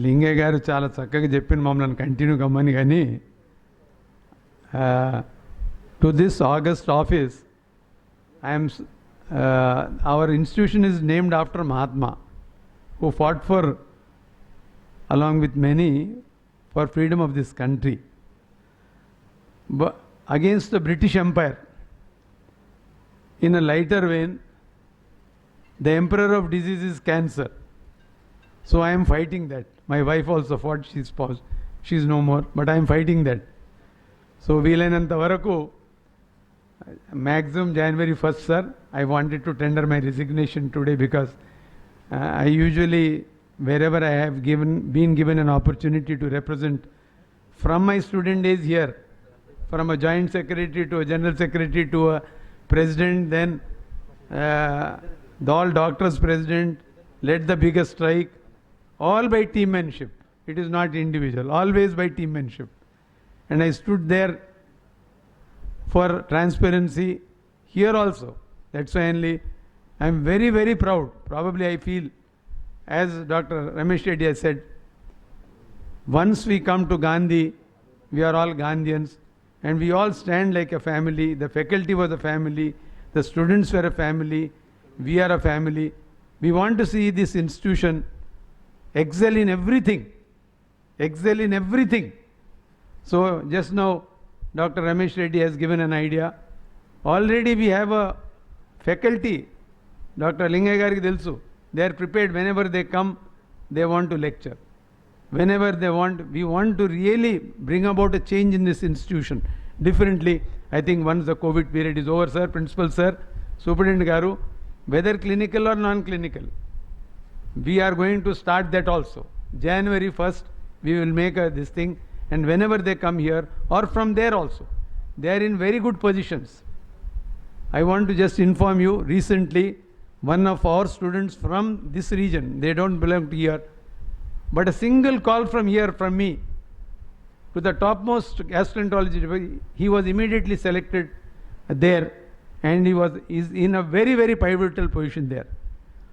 లింగయ్య గారు చాలా చక్కగా చెప్పిన మమ్మల్ని కంటిన్యూ కమ్మని కానీ to this August office I'm hour institution is named after Mahatma who fought for along with many for freedom of this country but against the British Empire. In a lighter vein, the emperor of disease is cancer, so I am fighting that. My wife also fought. She's no more, but I am fighting that. So వీలైనంత వరకు maximum January 1st, sir, I wanted to tender my resignation today because I usually, wherever I have been given an opportunity to represent from my student days here, from a joint secretary to a general secretary to a president, then the all doctors president, led the biggest strike, all by teammanship. It is not individual, always by teammanship. And I stood there for transparency here also. That's why only I am very, very proud. Probably I feel, as Dr. Ramesh Reddy has said, once we come to Gandhi, we are all Gandhians and we all stand like a family. The faculty was a family, the students were a family, we are a family. We want to see this institution excel in everything. Excel in everything. So just now, Dr. Ramesh Reddy has given an idea. Already we have a faculty. Dr. Lingay gariki telusu, they are prepared. Whenever they come, they want to lecture. Whenever they want, we want to really bring about a change in this institution differently. I think once the COVID period is over, sir, principal sir, superintendent garu, whether clinical or non-clinical, we are going to start that also. January 1st, we will make this thing, and whenever they come here or from there also, they are in very good positions. I want to just inform you, recently one of our students from this region, they don't belong to here, but a single call from here from me to the topmost gastroenterology, he was immediately selected there, and is in a very, very pivotal position there.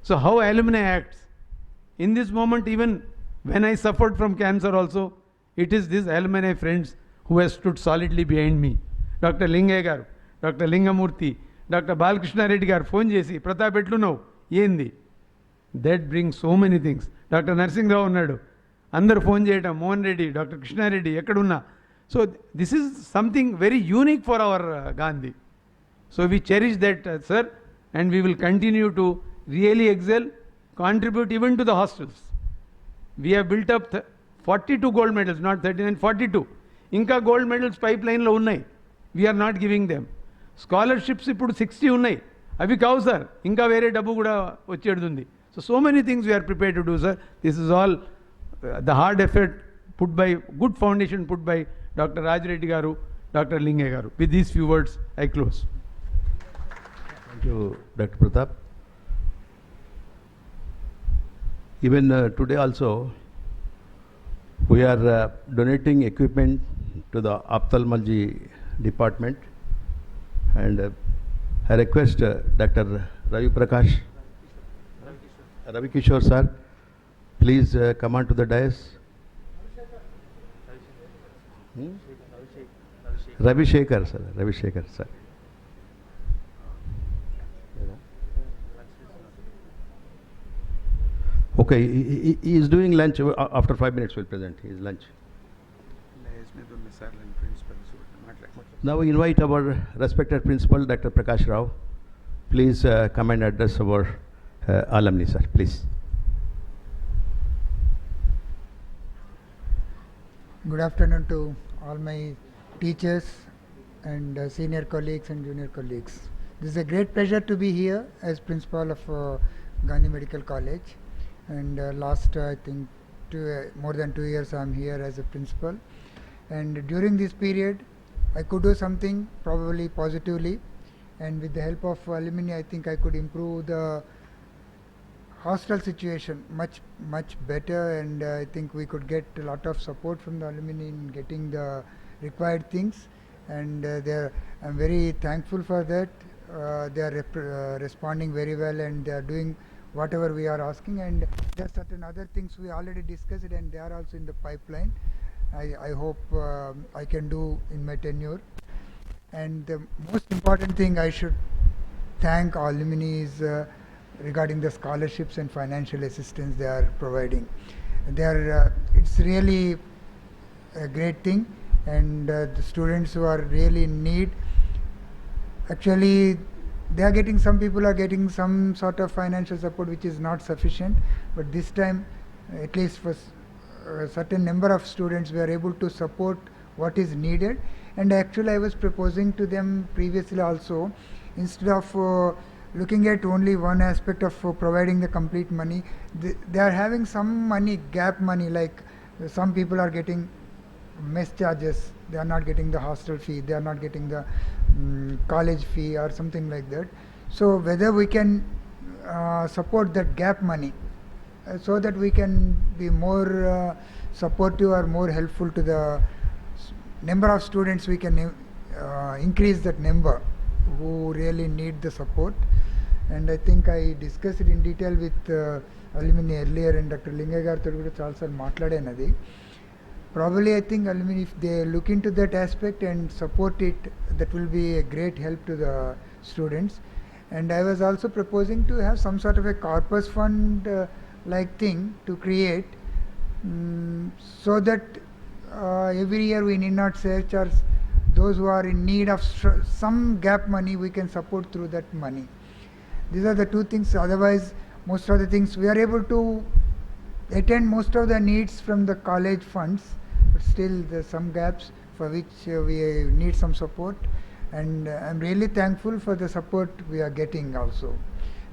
So how alumni acts in this moment, even when I suffered from cancer also, it is these alumni friends who have stood solidly behind me. Dr. Lingay garu, Dr. Lingamurthy, Dr. Balkrishna Reddy garu phone chesi, Pratap etlunavu ఏంది, that brings so many things. Dr. Narsingh Rao ఉన్నాడు, అందరు phone చేయటం, Mohan Reddy, doctor Krishna Reddy ఎక్కడున్నా. So this is something very unique for our Gandhi. So we cherish that, sir, and we will continue to really excel, contribute even to the hostels. We have built up 42 gold medals, not 39, 42. ఇంకా gold medals pipe లైన్లో ఉన్నాయి. We are not giving them. Scholarships ఇప్పుడు 60 ఉన్నాయి. అవి కావు sir, ఇంకా వేరే డబ్బు కూడా వచ్చేది. So many things we are prepared to do, sir. This is all the hard effort put by, good foundation put by Dr. Raj Reddy garu, Dr. Lingay garu. With these few words, I close. Thank you, Dr. Pratap. Even today also, we are donating equipment to the ophthalmology department, and I request Dr. Ravi Kishore sir, please come on to the dais. Ravi Shekhar sir. Okay, he is doing lunch. After 5 minutes we'll present his lunch. Now we invite our respected principal, Dr. Prakash Rao. Please come and address our alumni, sir, please. Good afternoon to all my teachers and senior colleagues and junior colleagues. This is a great pleasure to be here as principal of Gandhi Medical College, and last I think more than 2 years I am here as a principal, and during this period I could do something probably positively, and with the help of alumni I think I could improve the hostel situation much better, and I think we could get a lot of support from the alumni in getting the required things, and I'm very thankful for that. They are responding very well, and they are doing whatever we are asking, and there are certain other things we already discussed and they are also in the pipeline. I hope I can do in my tenure. And the most important thing, I should thank all alumni regarding the scholarships and financial assistance they are providing. It's really a great thing, and the students who are really in need, actually they are getting, some people are getting some sort of financial support which is not sufficient, but this time at least for a certain number of students we are able to support what is needed. And actually I was proposing to them previously also, instead of looking at only one aspect of providing the complete money, they are having some money, gap money, like some people are getting mess charges, they are not getting the hostel fee, they are not getting the college fee or something like that. So whether we can support that gap money so that we can be more supportive or more helpful to the number of students, we can increase that number who really need the support. And I think I discussed it in detail with alumni earlier, and Dr. Lingay garu kuda chalasarlu maatladanadi. Probably I think alumni, if they look into that aspect and support it, that will be a great help to the students. And I was also proposing to have some sort of a corpus fund like thing to create, so that every year we need not search, or those who are in need of some gap money, we can support through that money. These are the two things. Otherwise, most of the things we are able to attend most of the needs from the college funds, but still there are some gaps for which we need some support. And I'm really thankful for the support we are getting also.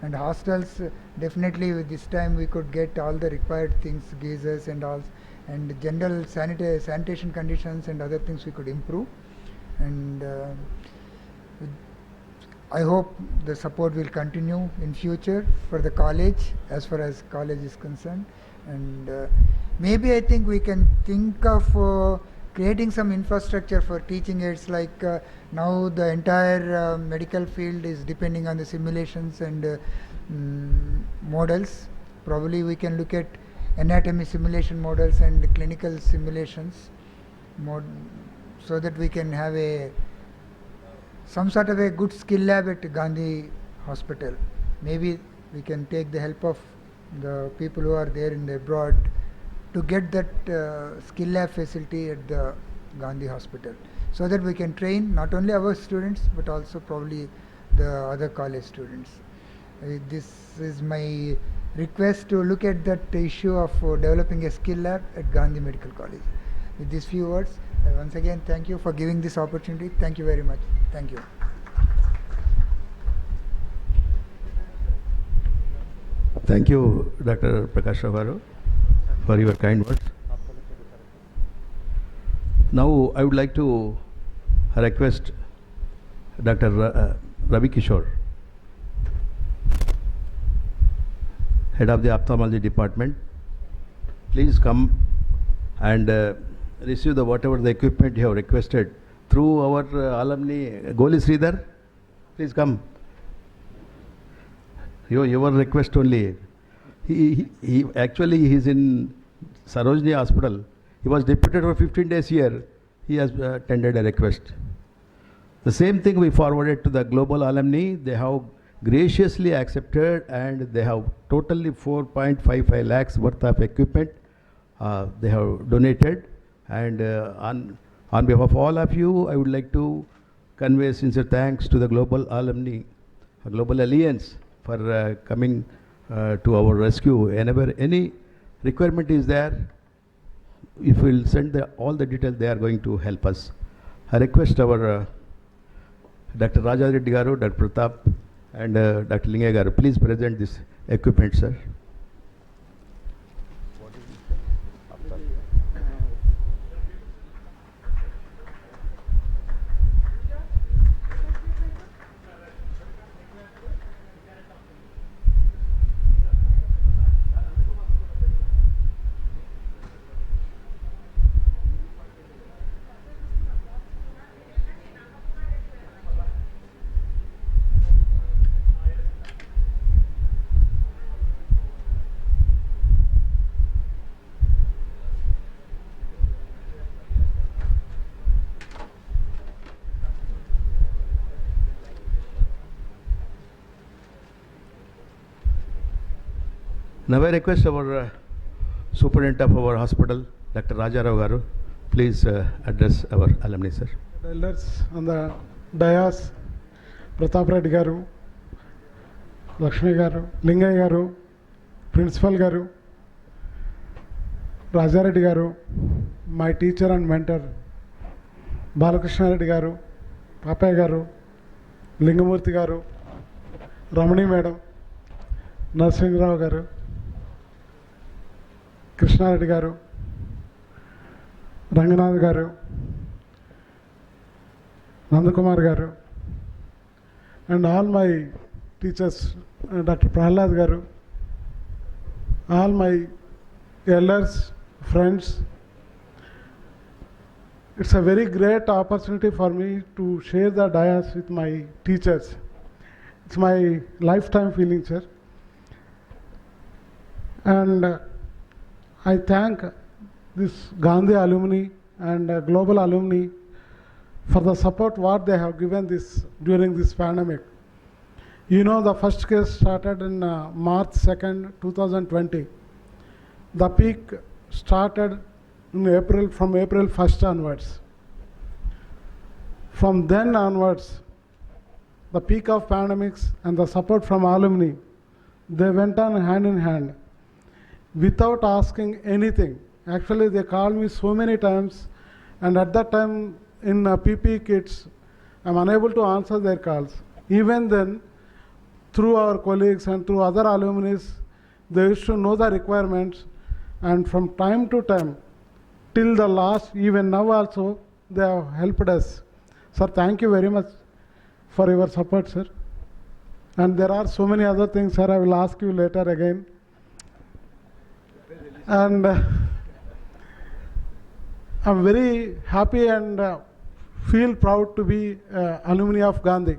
And hostels, definitely with this time we could get all the required things, geysers and all, and general sanitation conditions and other things we could improve. And I hope the support will continue in future for the college, as far as college is concerned. And maybe I think we can think of creating some infrastructure for teaching aids, like now the entire medical field is depending on the simulations and models. Probably we can look at anatomy simulation models and clinical simulations so that we can have some sort of a good skill lab at Gandhi Hospital. Maybe we can take the help of the people who are there in the abroad to get that skill lab facility at the Gandhi Hospital, so that we can train not only our students but also probably the other college students. This is my request, to look at that issue of developing a skill lab at Gandhi Medical College. With these few words, I once again thank you for giving this opportunity. Thank you very much. Thank you. Thank you, Dr. Prakash Rao, for your kind words. Now, I would like to request Dr. Ravi Kishore, Head of the Ophthalmology Department. Please come and receive whatever the equipment you have requested through our alumni. Goli Sridhar, please come. Your request only. He actually he's in Sarojini Hospital. He was deputed for 15 days here. He has tendered a request. The same thing we forwarded to the global alumni. They have graciously accepted, and they have totally 4.55 lakhs worth of equipment they have donated. And on behalf of all of you, I would like to convey sincere thanks to the global alumni, Global Alliance, for coming to our rescue. Whenever any requirement is there, if we'll send all the details, they are going to help us. I request our Dr. Raja Reddy Garu, Dr. Pratap, and Dr. Lingay Garu, please present this equipment, sir. Now I request our superintendent of our hospital, Dr. Rajarao Garu, please address our alumni, sir. Elders on the dais, Pratap Reddy Garu, Lakshmi Garu, Lingay Garu, Principal Garu, Raja Reddy Garu, my teacher and mentor, Balakrishna Reddy Garu, Papaya Garu, Lingamurti Garu, Ramani Madam, Narsingh Rao Garu, Krishna Reddy Garu, Ranganath Garu, Nandakumar Garu, and all my teachers, Dr. Prahlad Garu, all my elders, friends. It's a very great opportunity for me to share the dais with my teachers. It's my lifetime feeling, sir. And I thank this Gandhi alumni and global alumni for the support what they have given this during this pandemic. You know, the first case started in March 2nd, 2020. The peak started in April, from April 1st onwards. From then onwards, the peak of pandemics and the support from alumni, they went on hand in hand without asking anything. Actually, they called me so many times, and at that time in PP kits, I'm unable to answer their calls. Even then, through our colleagues and through other alumni, they used to know the requirements, and from time to time, till the last, even now also, they have helped us. Sir, thank you very much for your support, sir. And there are so many other things, sir, I will ask you later again. And I'm very happy and feel proud to be alumni of Gandhi.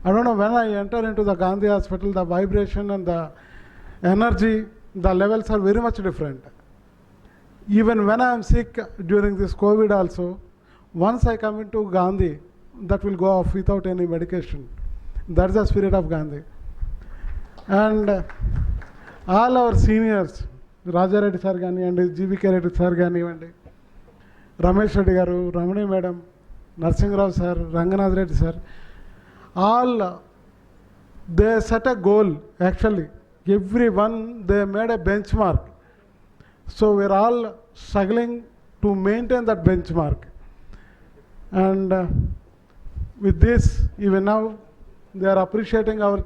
I don't know, when I enter into the Gandhi hospital, the vibration and the energy, the levels are very much different. Even when I am sick during this COVID also, once I come into Gandhi, that will go off without any medication. That's the spirit of Gandhi. And all our seniors, Raja Reddy sir ganiyandi, GBK Reddy sir ganiyandi, Ramesh Reddy garu, Ramani madam, Narsingh Rao sir, Ranganath Reddy sir, all they set a goal. Actually, everyone, they made a benchmark. So we're all struggling to maintain that benchmark. And with this, even now, they are appreciating our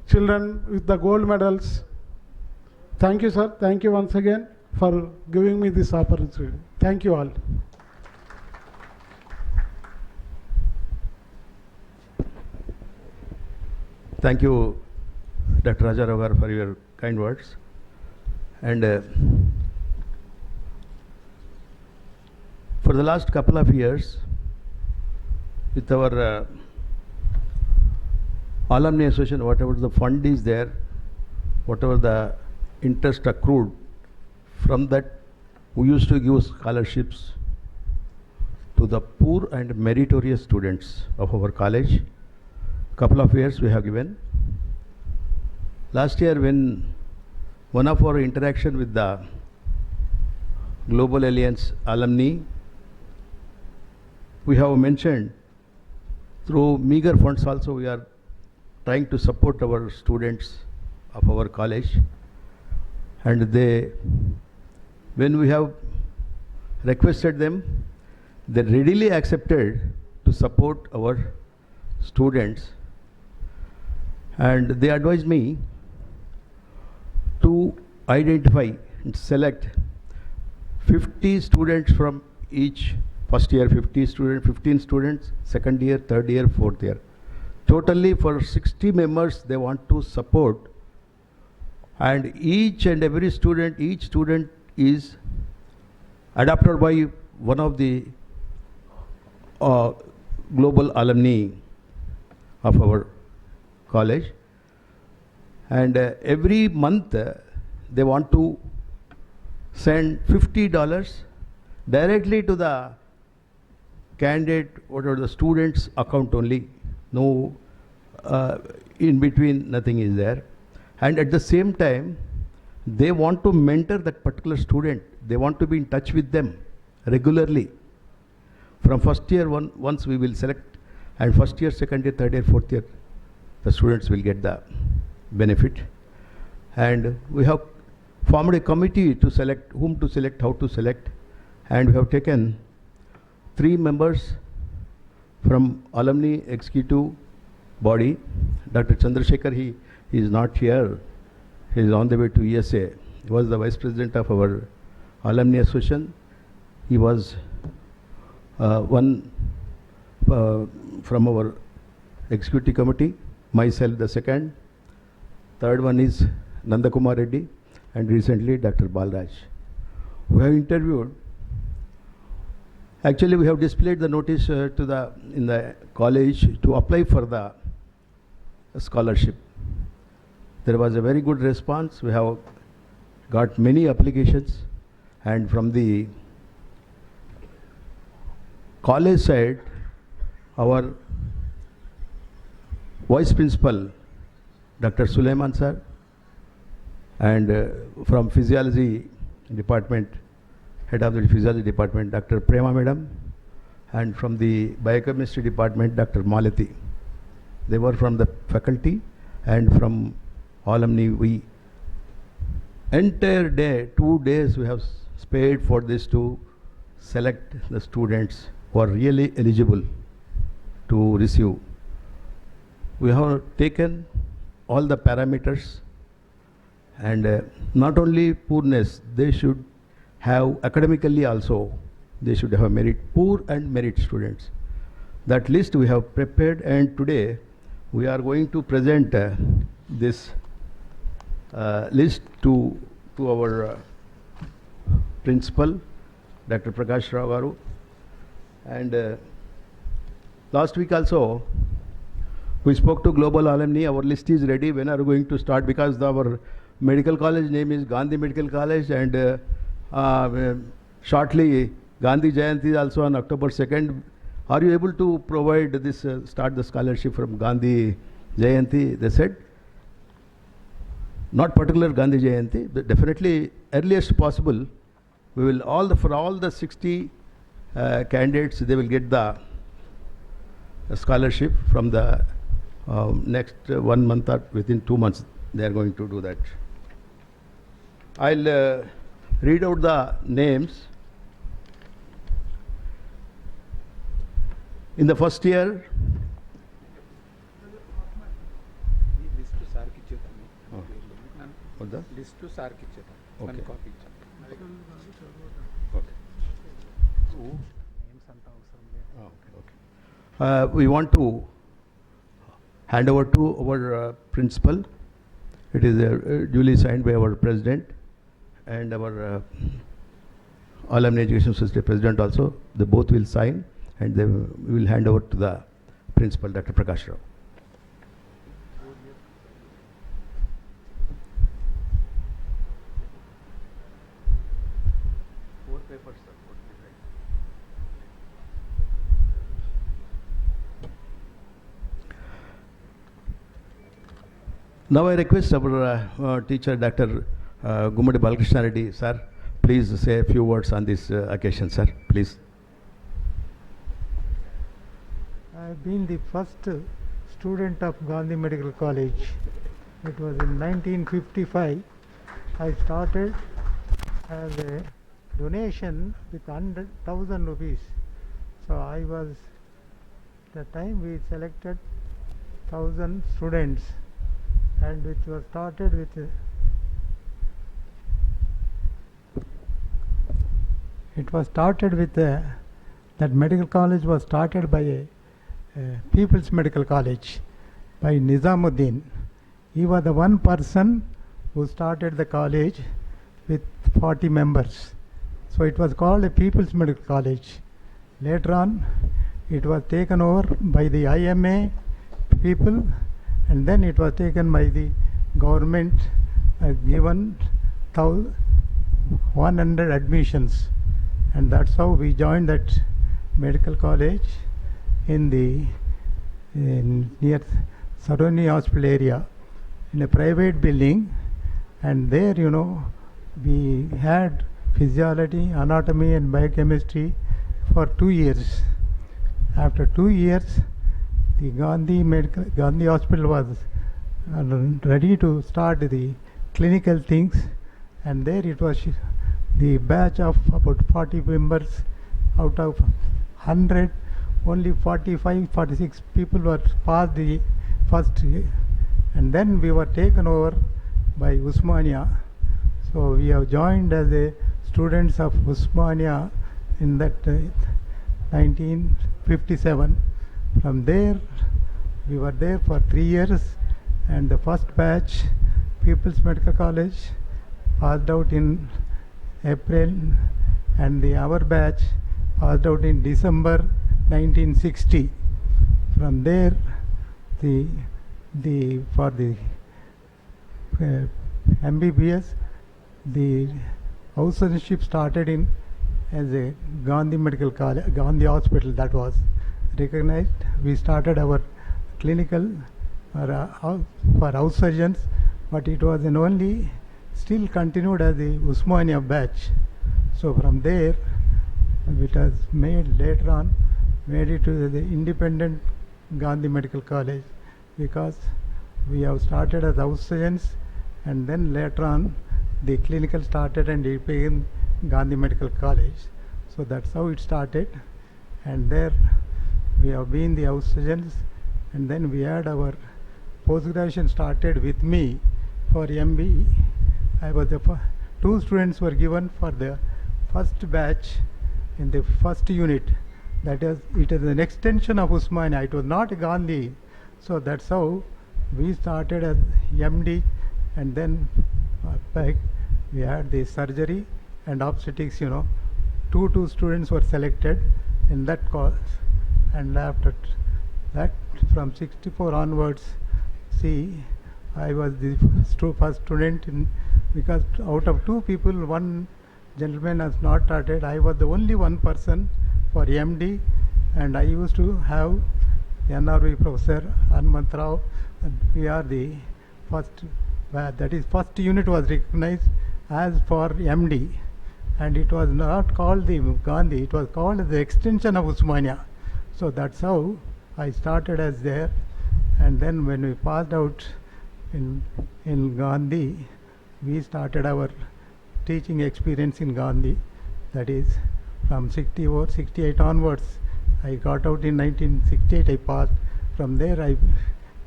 children with the gold medals. Thank you, sir. Thank you once again for giving me this opportunity. Thank you all. Thank you, Dr. Rajarao Garu, for your kind words. And for the last couple of years, with our alumni association, whatever the fund is there, whatever the interest accrued, from that we used to give scholarships to the poor and meritorious students of our college. Couple of years we have given. Last year, when one of our interaction with the Global Alliance alumni, we have mentioned through meager funds also we are trying to support our students of our college, and they, when we have requested them, they readily accepted to support our students, and they advised me to identify and select 50 students from each first year, 50 students, 15 students, second year, third year, fourth year. Totally for 60 members they want to support, and each and every student, each student is adopted by one of the global alumni of our college, and every month they want to send $50 directly to the candidate or the student's account only. No in between, nothing is there. And at the same time, they want to mentor that particular student. They want to be in touch with them regularly. From first year, once we will select, and first year, second year, third year, fourth year, the students will get the benefit. And we have formed a committee to select whom to select, how to select, and we have taken 3 members from alumni executive body. Dr. Chandrasekhar, he is not here. He is on the way to USA. He was the vice president of our alumni association. He was one from our executive committee, myself the second. Third one is Nandakumar Reddy, and recently Dr. Balraj. We have interviewed. Actually, we have displayed the notice in the college to apply for the scholarship. There was a very good response. We have got many applications, and from the college side, our vice principal, Dr. Sulaiman sir, and from physiology department, head of the physiology department, Dr. Prema madam, and from the biochemistry department, Dr. Malati. They were from the faculty, and from alumni, we entire day, 2 days we have spared for this to select the students who are really eligible to receive. We have taken all the parameters, and not only poorness, they should have academically also, they should have merit, poor and merit students. That list we have prepared, and today we are going to present this list to our principal, Dr. Prakash Rao Garu. And last week also, we spoke to Global Alumni. Our list is ready. When are we going to start? Because our medical college name is Gandhi Medical College, and shortly Gandhi Jayanti is also on October 2nd. Are you able to provide this, start the scholarship from Gandhi Jayanti? They said, not particular Gandhi Jayanti, but definitely earliest possible. We will for all the 60 candidates, they will get the scholarship from the next 1 month or within 2 months. They are going to do that. I'll read out the names. In the first year, what the? List to Sar Kicheta. Okay. One copy. Okay. We want to hand over to our principal. It is duly signed by our president and our Alumni Education Society president also. They both will sign, and we will hand over to the principal, Dr. Prakash Rao. Now I request our teacher, Dr. Gummadi Balakrishna Reddy, sir, please say a few words on this occasion, sir, please. I have been the first student of Gandhi Medical College. It was in 1955. I started as a donation with 100,000 rupees. So I was, the time we selected 1,000 students, and it was started with that medical college was started by a People's Medical College by Nizamuddin. He was the one person who started the college with 40 members. So it was called a People's Medical College. Later on, it was taken over by the IMA people, and then it was taken by the government, given 100 admissions, and that's how we joined that medical college in near Saroni Hospital area, in a private building, And there, we had physiology, anatomy and biochemistry for 2 years. After 2 years, the Gandhi Hospital was ready to start the clinical things, and there it was the batch of about 40 members. Out of 100, only 45, 46 people were passed the first year, and then we were taken over by Usmania. So we have joined as a students of Usmania in that 1957. From there, we were there for 3 years, and the first batch, People's Medical College, passed out in April, and our batch passed out in December 1960. From there, for the MBBS, the house surgeonship started in as a Gandhi Medical College, Gandhi Hospital, that was recognized. We started our clinical for house surgeons, but it was only still continued as the Usmania batch. So from there, it was made later on, made it to the independent Gandhi Medical College, because we have started as house surgeons, and then later on the clinical started and it became Gandhi Medical College. So that's how it started, and there we have been the house surgeons, and then we had our post-graduation started with me for MBE. I was the 2 students were given for the first batch in the first unit. That is, it is an extension of Usmania. It was not Gandhi. So that's how we started as MD, and then we had the surgery and obstetrics. 2 students were selected in that course, and after that, from 64 onwards, I was the first student because out of 2 people, 1 gentleman has not started. I was the only one person for MD, and I used to have NRV Professor Hanmant Rao, and we are the first, that is first unit was recognized as for MD, and it was not called the Gandhi, it was called the extension of Usmania. So that's how I started as there, and then when we passed out in Gandhi, we started our teaching experience in Gandhi. That is from 68 onwards. I got out in 1968, I passed. From there I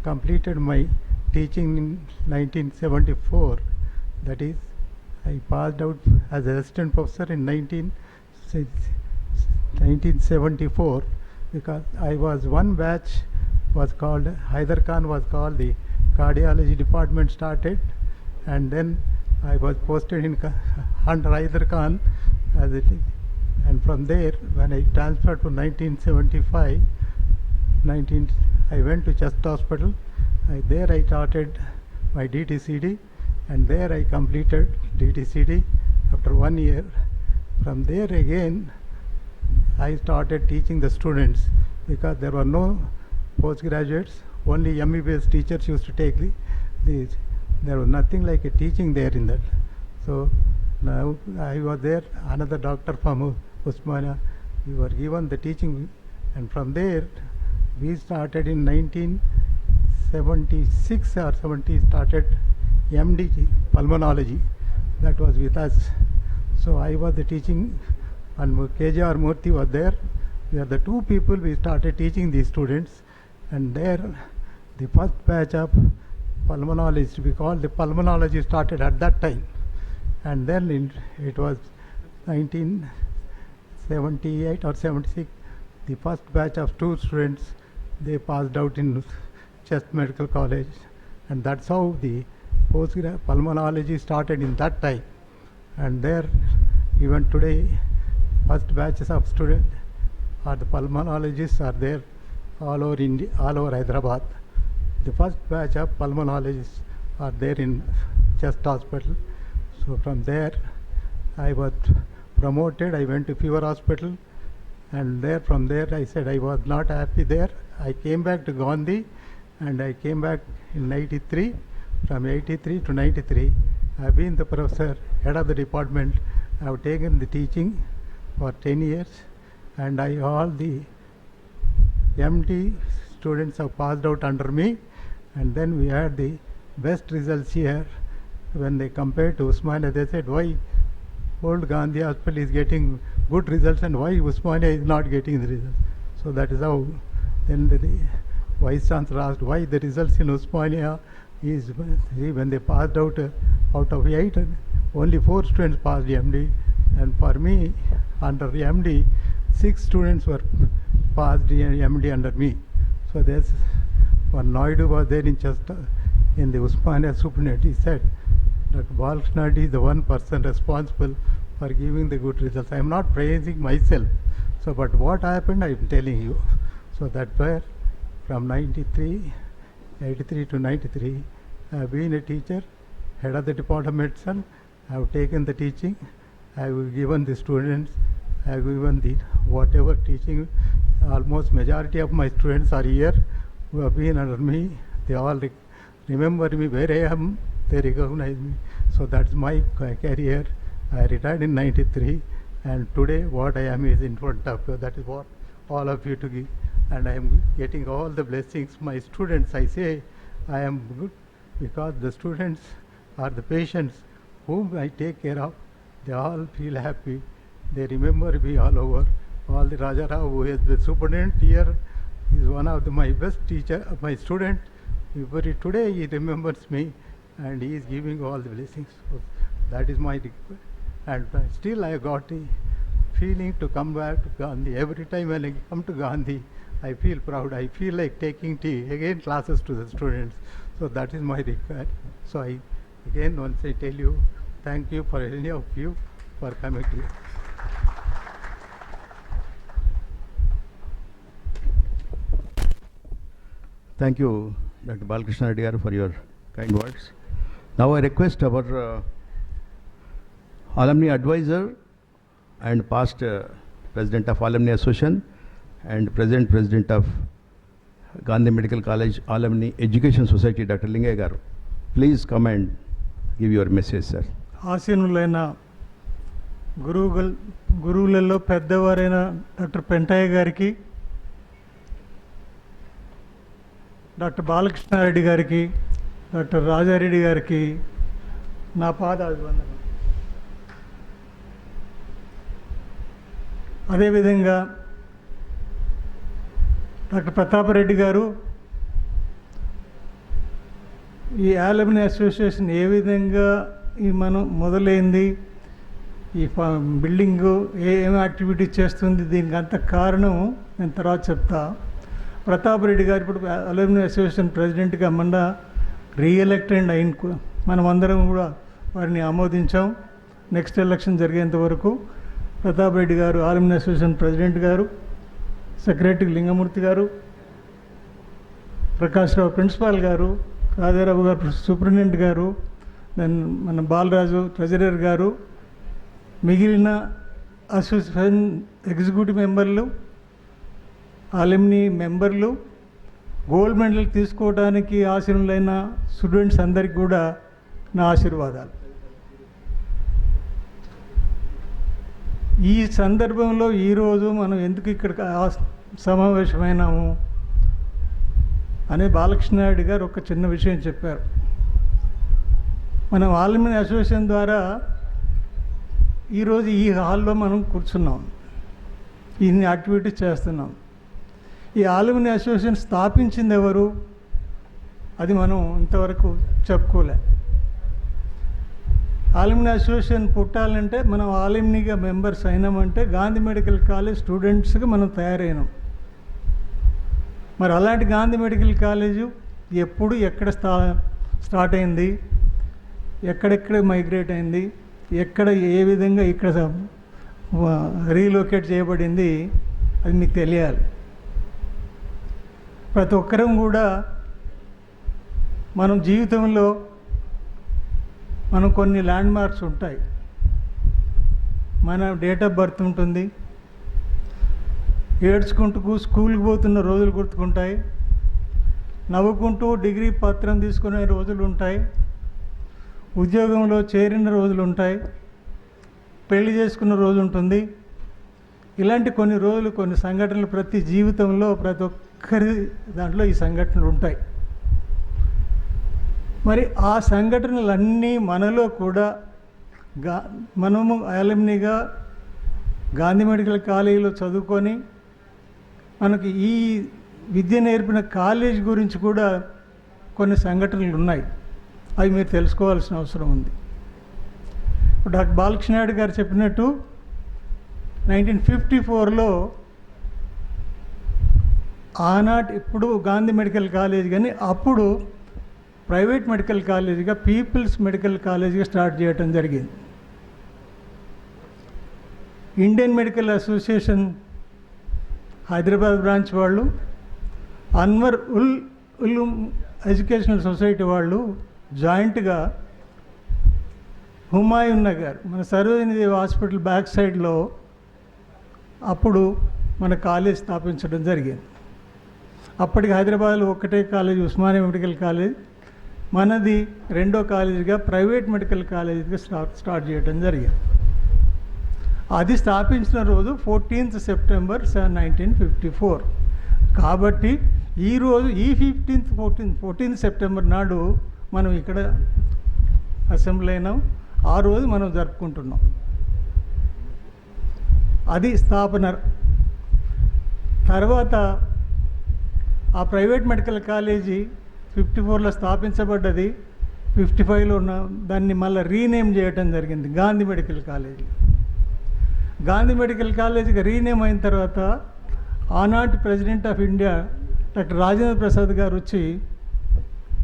completed my teaching in 1974. That is, I passed out as assistant professor in 1974, because I was one batch was called, Hyder Khan was called, the cardiology department started, and then I was posted in under Hyder Khan as it is. And from there, when I transferred to 1975, I went to Chest Hospital. There I started my DTCD, and there I completed DTCD after 1 year. From there again, I started teaching the students, because there were no postgraduates, only MBBS teachers used to take these. There was nothing like a teaching there in that. So now I was there, another doctor from Usmania, we were given the teaching, and from there we started in 1976 or 70, started MD pulmonology. That was with us. So I was the teaching, and KJR Murthy was there. We are the 2 people we started teaching these students, and there the first batch of pulmonologists, we called the pulmonology, started at that time. And then it was 1978 or 76, the first batch of 2 students, they passed out in Chest Medical College, and that's how the pulmonology started in that time. And there, even today, first batches of students or the pulmonologists are there all over India, all over Hyderabad. The first batch of pulmonologists are there in Chest Hospital. So from there, I was promoted. I went to Fever Hospital, and there, from there, I said I was not happy there. I came back to Gandhi, and I came back in 93, from 83 to 93, I've been the professor, head of the department. I've taken the teaching for 10 years, and all the MD students have passed out under me, and then we had the best results here. When they compared to Usmania, they said, why old Gandhi Hospital is getting good results and why Usmania is not getting the results. So that is how then the Vice Chancellor asked why the results in Usmania is, when they passed out of 8, only 4 students passed MD, and for me, under MD, 6 students were passed MD under me. So there's one Naidu was there in Chester, in the Usmania superintendent. He said that Balkrishna is the one person responsible for giving the good results. I am not praising myself. So, but what happened, I am telling you. So that where from 83 to 93, I have been a teacher, head of the department of medicine. I have taken the teaching. I have given the students. I have given the whatever teaching. Almost majority of my students are here who have been under me. They all remember me where I am. They recognize me. So that's my career. I retired in 93, and today what I am is in front of you. That is what all of you to give, and I am getting all the blessings. My students, I say, I am good because the students are the patients whom I take care of. They all feel happy. They remember me all over. All the Raja Rao, who is the superintendent here, is one of my best teacher, my student. Today he remembers me, and he is giving all the blessings. So that is my request. And still I got a feeling to come back to Gandhi. Every time when I come to Gandhi, I feel proud. I feel like taking again classes to the students. So that is my request. So I again once I tell you, thank you for any of you for coming to. Thank you, Dr. Balkrishna Reddy garu, for your kind words. Now I request our alumni advisor and past president of Alumni Association and present president of Gandhi Medical College Alumni Education Society, Dr. Lingay garu. Please come and give your message, sir. ఆసీనులైన గురువులలో పెద్దవారైన doctor Pentaiah గారికి, doctor Balakrishna Reddy గారికి, doctor Rajareddy గారికి నా పాదాభివందనం. అదేవిధంగా doctor Pratap Reddy గారు ఈ alumni association ఏ విధంగా ఈ మనం మొదలైంది, ఈ బిల్డింగు ఏం యాక్టివిటీ చేస్తుంది, దీనికి అంత కారణం నేను తర్వాత చెప్తా. ప్రతాపరెడ్డి గారు ఇప్పుడు అలుమ్ని అసోసియేషన్ ప్రెసిడెంట్గా మొన్న రీఎలెక్టెడ్ అయిన మనం అందరం కూడా వారిని ఆమోదించాం. నెక్స్ట్ ఎలక్షన్ జరిగేంత వరకు ప్రతాపరెడ్డి గారు అలుమ్ని అసోసియేషన్ ప్రెసిడెంట్ గారు, సెక్రటరీ లింగమూర్తి గారు, ప్రకాష్ రావు ప్రిన్సిపాల్ గారు, రాజారావు గారు సూపరింటెండెంట్ గారు, దెన్ మన బాలరాజు ట్రెజరర్ గారు, మిగిలిన అసోసియేషన్ ఎగ్జిక్యూటివ్ మెంబర్లు, అలుమ్ని మెంబర్లు, గోల్డ్ మెడల్ తీసుకోవడానికి ఆశీనులైన స్టూడెంట్స్ అందరికీ కూడా నా ఆశీర్వాదాలు. ఈ సందర్భంలో ఈరోజు మనం ఎందుకు ఇక్కడ సమావేశమైనాము అనే బాలకృష్ణారెడ్డి గారు ఒక చిన్న విషయం చెప్పారు. మనం అలుమ్ని అసోసియేషన్ ద్వారా ఈరోజు ఈ హాల్లో మనం కూర్చున్నాం, ఇన్ని యాక్టివిటీస్ చేస్తున్నాం. ఈ అలుమ్ని అసోసియేషన్ స్థాపించింది ఎవరు, అది మనం ఇంతవరకు చెప్పుకోలే. అలుమ్ని అసోసియేషన్ పుట్టాలంటే మనం అలుమ్నిగా మెంబర్స్ అయినామంటే గాంధీ మెడికల్ కాలేజ్ స్టూడెంట్స్గా మనం తయారైనాం. మరి అలాంటి గాంధీ మెడికల్ కాలేజు ఎప్పుడు ఎక్కడ స్టార్ట్ అయింది, ఎక్కడెక్కడ మైగ్రేట్ అయింది, ఎక్కడ ఏ విధంగా ఇక్కడ రీలొకేట్ చేయబడింది, అది మీకు తెలియాలి. ప్రతి ఒక్కరం కూడా మనం జీవితంలో మనం కొన్ని ల్యాండ్ మార్క్స్ ఉంటాయి. మన డేట్ ఆఫ్ బర్త్ ఉంటుంది, ఏడ్చుకుంటూ స్కూల్కి పోతున్న రోజులు గుర్తుకుంటాయి, నవ్వుకుంటూ డిగ్రీ పత్రం తీసుకునే రోజులు ఉంటాయి, ఉద్యోగంలో చేరిన రోజులు ఉంటాయి, పెళ్లి చేసుకున్న రోజు ఉంటుంది. ఇలాంటి కొన్ని రోజులు, కొన్ని సంఘటనలు ప్రతి జీవితంలో ప్రతి ఒక్కరి దాంట్లో ఈ సంఘటనలు ఉంటాయి. మరి ఆ సంఘటనలన్నీ మనలో కూడా మనము అలుమ్నీగా గాంధీ మెడికల్ కాలేజీలో చదువుకొని మనకి ఈ విద్య నేర్పిన కాలేజ్ గురించి కూడా కొన్ని సంఘటనలు ఉన్నాయి. అవి మీరు తెలుసుకోవాల్సిన అవసరం ఉంది. డాక్టర్ బాలకృష్ణ నాయుడు గారు చెప్పినట్టు 1954లో ఆనాటి ఇప్పుడు గాంధీ మెడికల్ కాలేజ్ కానీ అప్పుడు ప్రైవేట్ మెడికల్ కాలేజీగా పీపుల్స్ మెడికల్ కాలేజీగా స్టార్ట్ చేయడం జరిగింది. Indian Medical Association Hyderabad branch వాళ్ళు, అన్వర్ ఉల్ ఎడ్యుకేషనల్ సొసైటీ వాళ్ళు జాయింట్గా హుమాయూన్ నగర్ మన సరోజినీదేవి హాస్పిటల్ బ్యాక్ సైడ్లో అప్పుడు మన కాలేజ్ స్థాపించడం జరిగింది. అప్పటికి హైదరాబాద్లో ఒక్కటే కాలేజ్ ఉస్మానియా మెడికల్ కాలేజ్, మనది రెండో కాలేజీగా ప్రైవేట్ మెడికల్ కాలేజీగా స్టార్ట్ చేయడం జరిగింది. అది స్థాపించిన రోజు 14th September 1954. కాబట్టి ఈరోజు ఈ 14th September నాడు మనం ఇక్కడ అసెంబ్లీ అయినాం. ఆ రోజు మనం జరుపుకుంటున్నాం. అది స్థాపన. తర్వాత ఆ ప్రైవేట్ మెడికల్ కాలేజీ 54లో స్థాపించబడ్డది. 55లో దాన్ని మళ్ళీ రీనేమ్ చేయటం జరిగింది Gandhi medical college. Gandhi medical కాలేజీకి రీనేమ్ అయిన తర్వాత ఆనాటి president of India doctor Rajendra Prasad గారు వచ్చి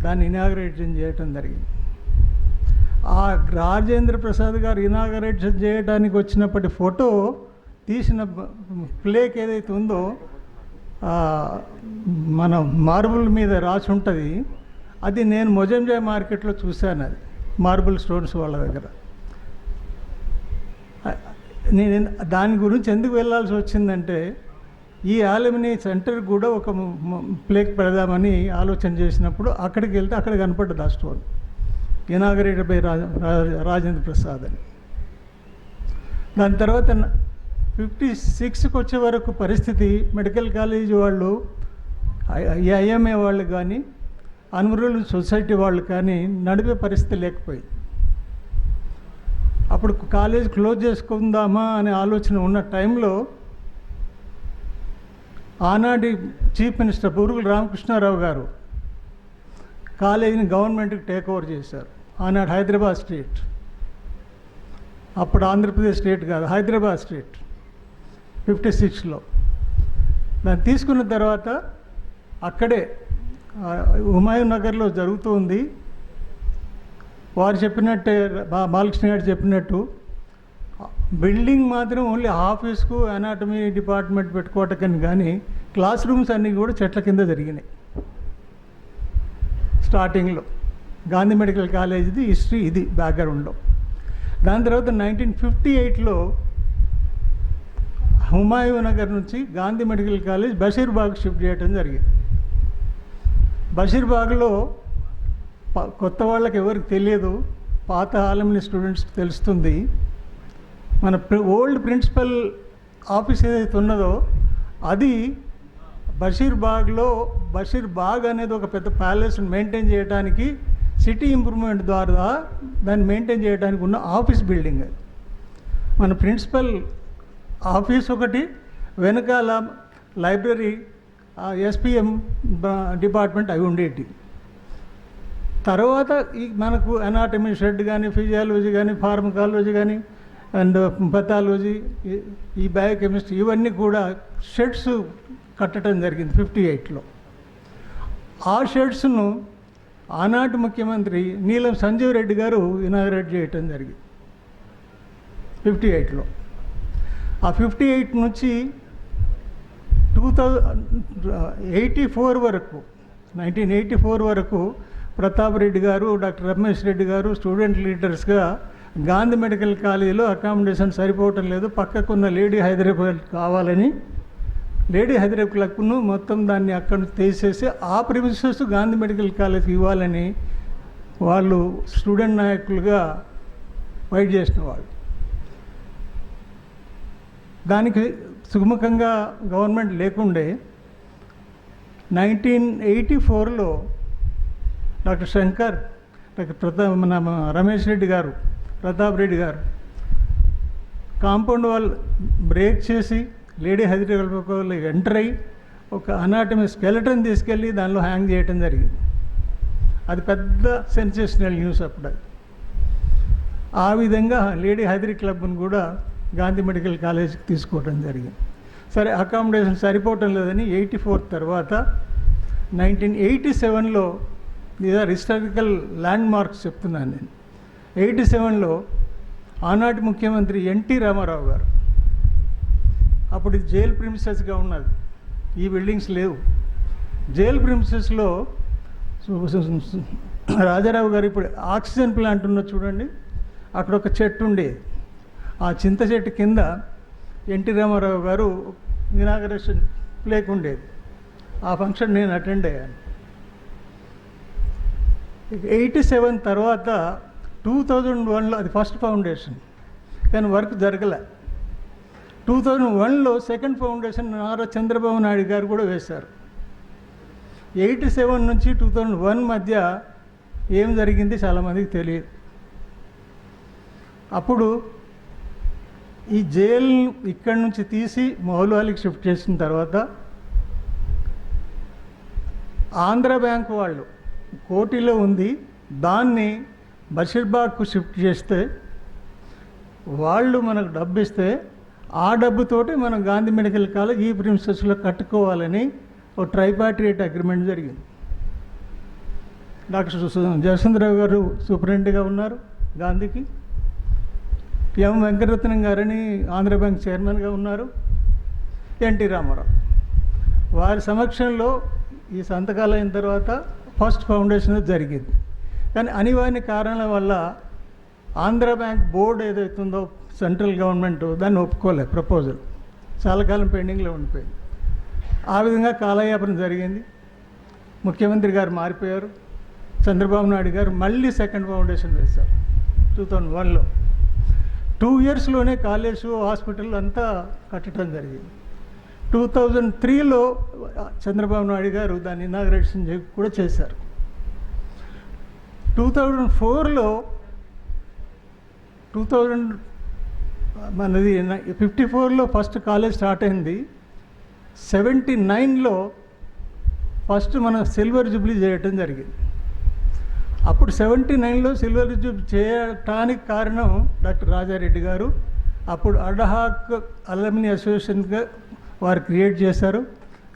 దాన్ని ఇనాగరేషన్ చేయటం జరిగింది. ఆ రాజేంద్ర ప్రసాద్ గారు ఇనాగరేషన్ చేయడానికి వచ్చినప్పటి ఫోటో తీసిన ప్లేక్ ఏదైతే ఉందో మన మార్బుల్ మీద రాసి ఉంటుంది. అది నేను మొజంజాయ్ మార్కెట్లో చూశాను. అది మార్బుల్ స్టోన్స్ వాళ్ళ దగ్గర. నేను దాని గురించి ఎందుకు వెళ్ళాల్సి వచ్చిందంటే ఈ అలుమ్నీ సెంటర్ కూడా ఒక ప్లేక్ పెడదామని ఆలోచన చేసినప్పుడు అక్కడికి వెళ్తే అక్కడ కనపడ్డది ఆ stone, inaugurated by Rajendra Prasad అని. దాని తర్వాత 56కి వచ్చే వరకు పరిస్థితి మెడికల్ కాలేజీ వాళ్ళు, ఐఎంఏ వాళ్ళు కానీ అన్వరుల్ సొసైటీ వాళ్ళు కానీ నడిపే పరిస్థితి లేకపోయింది. అప్పుడు కాలేజ్ క్లోజ్ చేసుకుందామా అనే ఆలోచన ఉన్న టైంలో ఆనాటి చీఫ్ మినిస్టర్ బూరుగుల రామకృష్ణారావు గారు కాలేజీని గవర్నమెంట్కి టేక్ ఓవర్ చేశారు. ఆనాడు హైదరాబాద్ స్టేట్, అప్పుడు ఆంధ్రప్రదేశ్ స్టేట్ కాదు, హైదరాబాద్ స్టేట్ 56లో. దాన్ని తీసుకున్న తర్వాత అక్కడే హుమాయూన్ నగర్లో జరుగుతుంది. వారు చెప్పినట్టే బాలకృష్ణ గారు చెప్పినట్టు బిల్డింగ్ మాత్రం ఓన్లీ ఆఫీస్కు అనాటమీ డిపార్ట్మెంట్ పెట్టుకోవటకని కానీ క్లాస్ రూమ్స్ అన్నీ కూడా చెట్ల కింద జరిగినాయి. స్టార్టింగ్లో గాంధీ మెడికల్ కాలేజీది హిస్టరీ ఇది బ్యాక్గ్రౌండ్లో. దాని తర్వాత 1958లో హుమాయూన్ నగర్ నుంచి Gandhi medical college Basheerbagh shift చేయడం జరిగింది. బషీర్బాగ్లో కొత్త వాళ్ళకి ఎవరికి తెలియదు, పాత అలుమ్నీ స్టూడెంట్స్కి తెలుస్తుంది. మన ఓల్డ్ ప్రిన్సిపల్ ఆఫీస్ ఏదైతే ఉన్నదో అది బషీర్బాగ్ అనేది ఒక పెద్ద ప్యాలెస్ని మెయింటైన్ చేయడానికి సిటీ ఇంప్రూవ్మెంట్ ద్వారా దాన్ని మెయింటైన్ చేయడానికి ఉన్న ఆఫీస్ బిల్డింగ్ అది. మన ప్రిన్సిపల్ ఆఫీస్ ఒకటి, వెనకాల లైబ్రరీ, ఎస్పిఎం డిపార్ట్మెంట్ అవి ఉండేటి. తర్వాత ఈ మనకు అనాటమీ షెడ్ కానీ, ఫిజియాలజీ కానీ, ఫార్మకాలజీ కానీ అండ్ పెథాలజీ, ఈ బయోకెమిస్ట్రీ ఇవన్నీ కూడా షెడ్స్ కట్టడం జరిగింది 58లో. ఆ షెడ్స్ను ఆనాటి ముఖ్యమంత్రి నీలం సంజీవ్ రెడ్డి గారు ఇనాగరేట్ చేయటం జరిగింది 58లో. ఆ 58 నుంచి 1984 వరకు 1984 వరకు ప్రతాప్ రెడ్డి గారు, డాక్టర్ రమేష్ రెడ్డి గారు స్టూడెంట్ లీడర్స్గా గాంధీ మెడికల్ కాలేజీలో అకామిడేషన్ సరిపోవటం లేదు, పక్కకున్న లేడీ హైదరాబాద్ కావాలని లేడీ హైదరాబాద్ క్లబ్ను మొత్తం దాన్ని అక్కడ నుంచి తీసేసి ఆ ప్రిమిసెస్ గాంధీ మెడికల్ కాలేజ్కి ఇవ్వాలని వాళ్ళు స్టూడెంట్ నాయకులుగా ఫైట్ చేసిన వాళ్ళు. దానికి సుముఖంగా గవర్నమెంట్ లేకుండే 1984లో డాక్టర్ శంకర్, మన రమేష్ రెడ్డి గారు, ప్రతాప్ రెడ్డి గారు కాంపౌండ్ వాల్ బ్రేక్ చేసి లేడీ హైదరాబాద్ ఎంటర్ అయ్యి ఒక అనాటమీ స్కెలటన్ తీసుకెళ్ళి దానిలో హ్యాంగ్ చేయటం జరిగింది. అది పెద్ద సెన్సేషనల్ న్యూస్ అప్పుడు. ఆ విధంగా లేడీ హైదరీ క్లబ్ను కూడా గాంధీ మెడికల్ కాలేజ్కి తీసుకోవడం జరిగింది. సరే, అకామిడేషన్ సరిపోవటం లేదని 84 తర్వాత 1987లో ఇది హిస్టారికల్ ల్యాండ్ మార్క్స్ చెప్తున్నాను నేను. 87లో ఆనాటి ముఖ్యమంత్రి ఎన్టీ రామారావు గారు, అప్పుడు ఇది జైల్ ప్రిమిసెస్గా ఉన్నది, ఈ బిల్డింగ్స్ లేవు. జైల్ ప్రిమిసెస్లో రాజారావు గారు ఇప్పుడు ఆక్సిజన్ ప్లాంట్ ఉన్నది చూడండి, అక్కడ ఒక చెట్టు ఉండేది. ఆ చింత చెట్టు కింద ఎన్టీ రామారావు గారు ఇనాగరేషన్ ప్లేక్ ఉండేది. ఆ ఫంక్షన్ నేను అటెండ్ అయ్యాను. 87 తర్వాత 2001లో అది ఫస్ట్ ఫౌండేషన్, కానీ వర్క్ జరగలే. 2001లో సెకండ్ ఫౌండేషన్ నారా చంద్రబాబు నాయుడు గారు కూడా వేశారు. 87 నుంచి 2001 మధ్య ఏం జరిగింది చాలామందికి తెలియదు. అప్పుడు ఈ జైలు ఇక్కడి నుంచి తీసి మౌలవాలికి షిఫ్ట్ చేసిన తర్వాత ఆంధ్ర బ్యాంక్ వాళ్ళు కోటిలో ఉంది, దాన్ని బషీర్బాగ్కు షిఫ్ట్ చేస్తే వాళ్ళు మనకు డబ్బు ఇస్తే ఆ డబ్బుతోటి మనం గాంధీ మెడికల్ కాలేజ్ ఈ ప్రిన్సెస్లో కట్టుకోవాలని ఒక ట్రైపార్టియేట్ అగ్రిమెంట్ జరిగింది. డాక్టర్ జయచంద్రరావు గారు సూపరింటెండెంట్గా ఉన్నారు గాంధీకి, ఎం వెంకటరత్నం గారని ఆంధ్ర బ్యాంక్ చైర్మన్గా ఉన్నారు, ఎన్టీ రామారావు. వారి సమక్షంలో ఈ సంతకాలు అయిన తర్వాత ఫస్ట్ ఫౌండేషన్ జరిగింది. కానీ అనివార్య కారణాల వల్ల ఆంధ్ర బ్యాంక్ బోర్డు ఏదైతుందో సెంట్రల్ గవర్నమెంట్ దాన్ని ఒప్పుకోలేదు, ప్రపోజల్ చాలా కాలం పెండింగ్లో ఉండిపోయింది. ఆ విధంగా కాలయాపన జరిగింది. ముఖ్యమంత్రి గారు మారిపోయారు, చంద్రబాబు నాయుడు గారు మళ్ళీ సెకండ్ ఫౌండేషన్ వేశారు 2001లో. 2 ఇయర్స్లోనే కాలేజు హాస్పిటల్ అంతా కట్టడం జరిగింది. 2003లో చంద్రబాబు నాయుడు గారు దాన్ని ఇనాగరేషన్ కూడా చేశారు. 2004లో మనది 54లో ఫస్ట్ కాలేజ్ స్టార్ట్ అయింది. 79లో ఫస్ట్ మన సిల్వర్ జూబ్లీ చేయటం జరిగింది. అప్పుడు 79లో సిల్వర్ జూబ్లీ చేయటానికి కారణం డాక్టర్ రాజారెడ్డి గారు. అప్పుడు అడ్హాక్ అలమ్ని అసోసియేషన్గా వారు క్రియేట్ చేశారు,